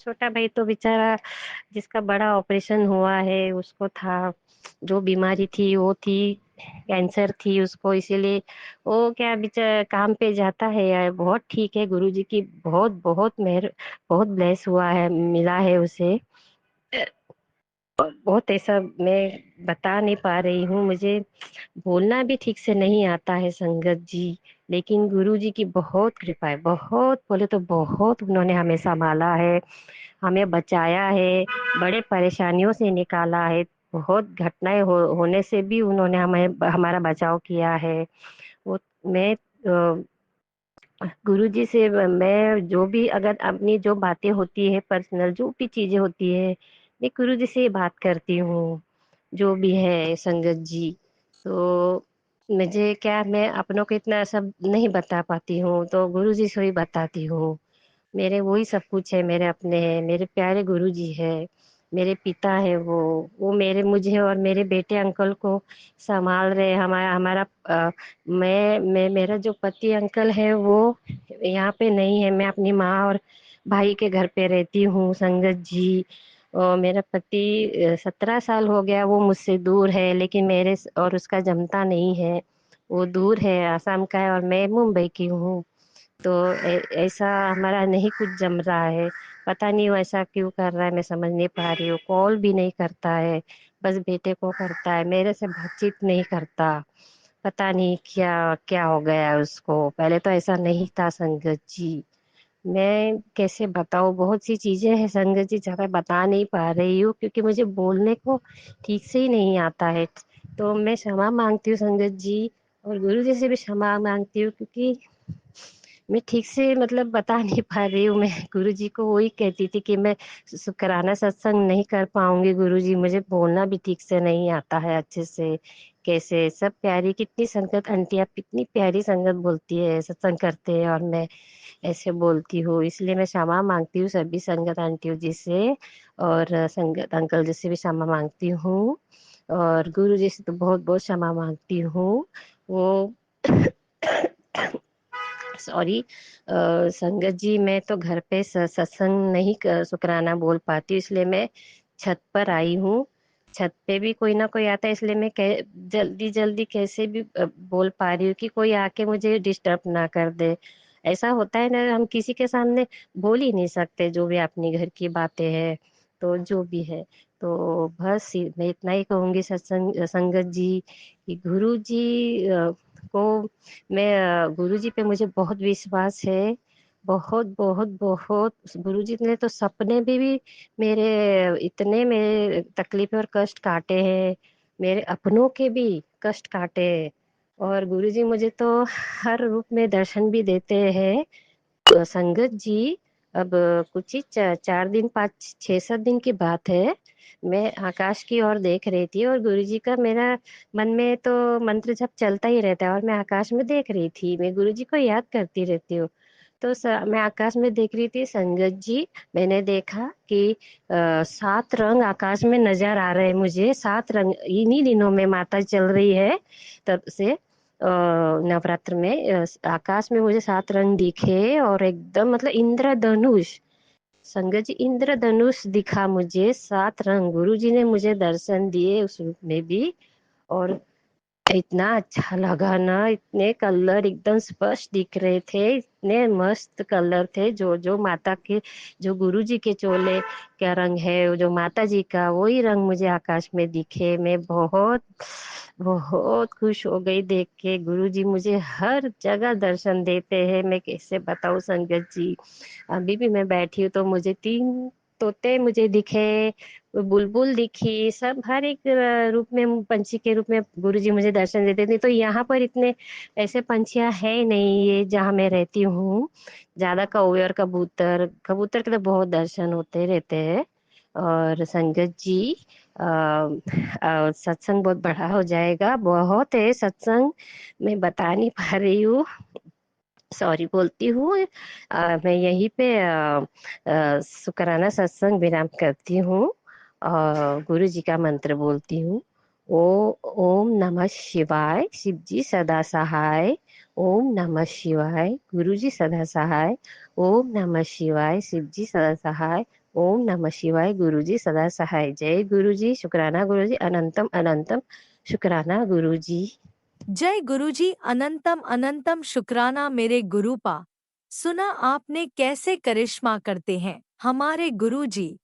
छोटा भाई तो बेचारा, जिसका बड़ा ऑपरेशन हुआ है, उसको था जो बीमारी थी वो थी कैंसर थी उसको, इसीलिए वो क्या बेचारा काम पे जाता है यार। बहुत ठीक है, गुरुजी की बहुत बहुत मेहर, बहुत ब्लेस हुआ है, मिला है उसे। बहुत ऐसा मैं बता नहीं पा रही हूँ, मुझे बोलना भी ठीक से नहीं आता है संगत जी। लेकिन गुरु जी की बहुत कृपा है, बहुत बोले तो बहुत, उन्होंने हमें संभाला है, हमें बचाया है, बड़े परेशानियों से निकाला है। बहुत घटनाएं होने से भी उन्होंने हमें हमारा बचाव किया है। वो मैं गुरु जी से मैं जो भी अगर अपनी जो बातें होती है पर्सनल जो भी चीजें होती है, मैं गुरु जी से बात करती हूँ, जो भी है संगत जी। तो मुझे क्या, मैं अपनों को इतना सब नहीं बता पाती हूँ, तो गुरु जी से ही बताती हूँ। मेरे वही सब कुछ है, मेरे अपने हैं, मेरे प्यारे गुरु जी है, मेरे पिता है वो मेरे मुझे और मेरे बेटे अंकल को संभाल रहे हैं। हमारा हमारा मैं मेरा जो पति अंकल है वो यहाँ पे नहीं है, मैं अपनी माँ और भाई के घर पे रहती हूँ संगत जी। और मेरा पति 17 साल हो गया वो मुझसे दूर है, लेकिन मेरे और उसका जमता नहीं है, वो दूर है, आसाम का है और मैं मुंबई की हूँ। तो ऐसा हमारा नहीं कुछ जम रहा है। पता नहीं वो ऐसा क्यों कर रहा है, मैं समझ नहीं पा रही हूँ। कॉल भी नहीं करता है, बस बेटे को करता है, मेरे से बातचीत नहीं करता। पता नहीं क्या क्या हो गया है उसको, पहले तो ऐसा नहीं था संगत जी। मैं कैसे बताऊँ, बहुत सी चीजें हैं संगत जी, ज्यादा बता नहीं पा रही हूँ क्योंकि मुझे बोलने को ठीक से ही नहीं आता है। तो मैं क्षमा मांगती हूँ संगत जी, और गुरु जी से भी क्षमा मांगती हूँ, क्योंकि मैं ठीक से मतलब बता नहीं पा रही हूँ। मैं गुरु जी को वही कहती थी कि मैं शुक्राना सत्संग नहीं कर पाऊंगी गुरु जी, मुझे बोलना भी ठीक से नहीं आता है अच्छे से। कैसे सब प्यारी, कितनी संगत आंटी, आप कितनी प्यारी संगत बोलती है, सत्संग करते हैं, और मैं ऐसे बोलती हूँ। इसलिए मैं क्षमा मांगती हूँ सभी संगत आंटियों जी से, और संगत अंकल जी से भी क्षमा मांगती हूँ, और गुरु जी से तो बहुत बहुत क्षमा मांगती हूँ। वो सॉरी संगत जी, मैं तो घर पे सत्संग नहीं शुक्राना बोल पाती हूँ, इसलिए मैं छत पर आई हूँ। छत पे भी कोई ना कोई आता है, इसलिए मैं जल्दी जल्दी कैसे भी बोल पा रही हूँ कि कोई आके मुझे डिस्टर्ब ना कर दे। ऐसा होता है ना, हम किसी के सामने बोल ही नहीं सकते जो भी अपनी घर की बातें हैं, तो जो भी है। तो बस मैं इतना ही कहूंगी सत्संग संगत जी कि गुरु जी को गुरु जी पे मुझे बहुत विश्वास है। बहुत बहुत बहुत गुरु जी ने तो सपने में भी मेरे इतने मेरे तकलीफ और कष्ट काटे हैं, मेरे अपनों के भी कष्ट काटे हैं। और गुरु जी मुझे तो हर रूप में दर्शन भी देते हैं। तो संगत जी, अब कुछ ही 4 दिन 5 6 7 दिन की बात है, मैं आकाश की ओर देख रही थी और गुरु जी का मेरा मन में तो मंत्र जप चलता ही रहता है, और मैं आकाश में देख रही थी, मैं गुरु जी को याद करती रहती हूँ। तो मैं आकाश में देख रही थी संगत जी, मैंने देखा कि 7 रंग आकाश में नजर आ रहे हैं मुझे। 7 रंग इन्हीं दिनों में माता चल रही है, तब से नवरात्र में आकाश में मुझे 7 रंग दिखे, और एकदम मतलब इंद्रधनुष, संगत जी इंद्रधनुष दिखा मुझे। 7 रंग गुरु जी ने मुझे दर्शन दिए उस रूप में भी। और इतना अच्छा लगा ना, इतने कलर एकदम स्पष्ट दिख रहे थे, इतने मस्त कलर थे। जो जो माता के, जो गुरु जी के चोले का रंग है, वो जो माता जी का, वही रंग मुझे आकाश में दिखे। मैं बहुत बहुत खुश हो गई देख के। गुरु जी मुझे हर जगह दर्शन देते हैं, मैं कैसे बताऊं संगत जी। अभी भी मैं बैठी हूँ तो मुझे 3 तोते मुझे दिखे, बुलबुल दिखी, सब हर एक रूप में, पंछी के रूप में गुरु जी मुझे दर्शन देते थे। तो यहाँ पर इतने ऐसे पंछियां है नहीं, ये जहाँ मैं रहती हूँ ज्यादा कौवे और कबूतर, कबूतर के तो बहुत दर्शन होते रहते हैं। और संगत जी सत्संग बहुत बड़ा हो जाएगा, बहुत है सत्संग, मैं बता नहीं पा रही हूँ, सॉरी बोलती हूँ। मैं यहीं पे शुक्राना सत्संग विराम करती हूँ और गुरु जी का मंत्र बोलती हूँ। ओ ओम नमः शिवाय, शिव जी सदा सहाय। ओम नमः शिवाय, गुरु जी सदा सहाय। ओम नमः शिवाय, शिव जी सदा सहाय। ओम नमः शिवाय, गुरु जी सदा सहाय। जय गुरु जी, शुक्राना गुरु जी, अनंतम अनंतम शुक्राना गुरु जी। जय गुरुजी, अनंतम अनंतम शुक्राना मेरे गुरुपा। सुना आपने कैसे करिश्मा करते हैं हमारे गुरुजी।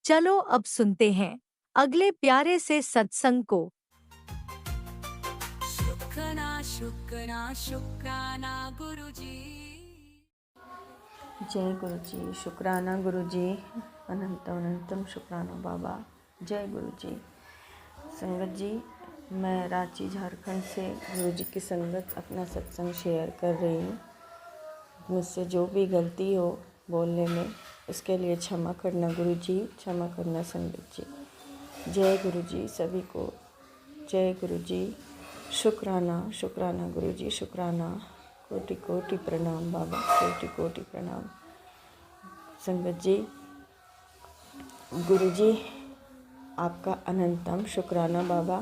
चलो अब सुनते हैं अगले प्यारे से सत्संग को। शुक्राना शुक्राना शुक्राना गुरुजी। जय गुरु जी, शुक्राना गुरु जी, अनंतम अनंतम शुक्राना बाबा। जय गुरु जी। संगत जी, मैं रांची झारखंड से गुरु जी की संगत अपना सत्संग शेयर कर रही हूँ। मुझसे जो भी गलती हो बोलने में, इसके लिए क्षमा करना गुरु जी, क्षमा करना संगत जी। जय गुरु जी सभी को। जय गुरु जी। शुक्राना शुक्राना गुरु जी, शुक्राना। कोटि कोटि प्रणाम बाबा, कोटि कोटि प्रणाम। संगत जी, गुरु जी आपका अनंतम शुक्राना बाबा।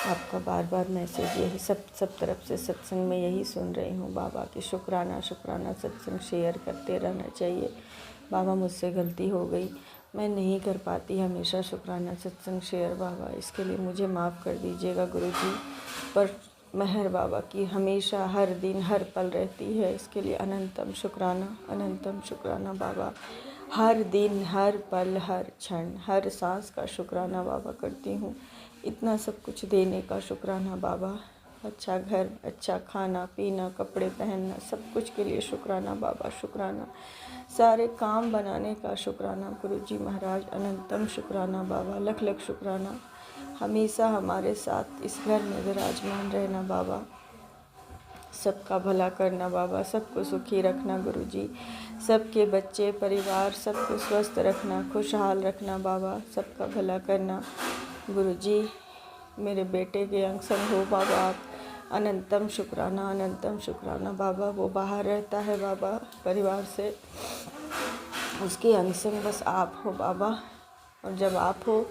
आपका बार बार मैसेज यही सब तरफ से सत्संग में यही सुन रही हूँ बाबा कि शुक्राना शुक्राना सत्संग शेयर करते रहना चाहिए। बाबा मुझसे गलती हो गई, मैं नहीं कर पाती हमेशा शुक्राना सत्संग शेयर बाबा, इसके लिए मुझे माफ़ कर दीजिएगा गुरु जी। पर मेहर बाबा की हमेशा हर दिन हर पल रहती है, इसके लिए अनंतम शुक्राना बाबा। हर दिन हर पल हर क्षण हर सांस का शुक्राना बाबा करती हूँ। इतना सब कुछ देने का शुक्राना बाबा। अच्छा घर, अच्छा खाना पीना, कपड़े पहनना, सब कुछ के लिए शुक्राना बाबा, शुक्राना। सारे काम बनाने का शुक्राना गुरु जी महाराज, अनंतम शुक्राना बाबा, लख लख शुक्राना। हमेशा हमारे साथ इस घर में विराजमान रहना बाबा, सबका भला करना बाबा, सबको सुखी रखना गुरु जी, सबके बच्चे परिवार सबको स्वस्थ रखना, खुशहाल रखना बाबा, सबका भला करना गुरु जी। मेरे बेटे के अंग संग हो बाबा आप, अनंतम शुक्राना बाबा। वो बाहर रहता है बाबा परिवार से, उसके अंग संग बस आप हो बाबा। और जब आप हो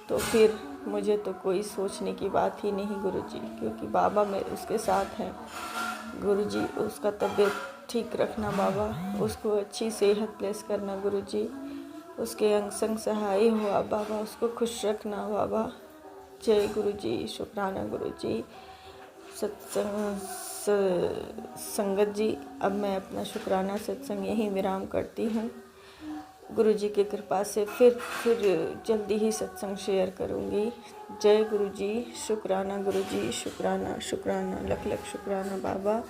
तो फिर मुझे तो कोई सोचने की बात ही नहीं गुरु जी, क्योंकि बाबा मेरे उसके साथ हैं गुरु जी। उसका तबीयत ठीक रखना बाबा, उसको अच्छी सेहत प्लेस करना गुरु जी, उसके अंग संग सहाय हो आप बाबा, उसको खुश रखना बाबा। जय गुरु जी, शुक्राना गुरु जी। संगत जी, अब मैं अपना शुक्राना सत्संग यहीं विराम करती हूँ। गुरु जी की कृपा से फिर जल्दी ही सत्संग शेयर करूँगी। जय गुरु जी, शुक्राना गुरु जी, शुक्राना शुक्राना लख लख शुक्राना बाबा।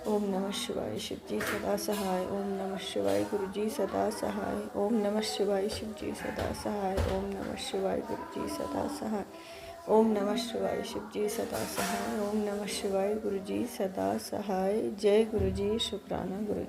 ओम नमः शिवाय, शिव जी सदा सहाय। ओम नमः शिवाय, गुरु जी सदा सहाय। ओम नमः शिवाय, शिव जी सदा सहाय। ओम नमः शिवाय, गुरु जी सदा सहाय। ओम नमः शिवाय, शिव जी सदा सहाय। ओम नमः शिवाय, गुरु जी सदा सहाय। जय गुरु जी, शुक्राना गुरु जी।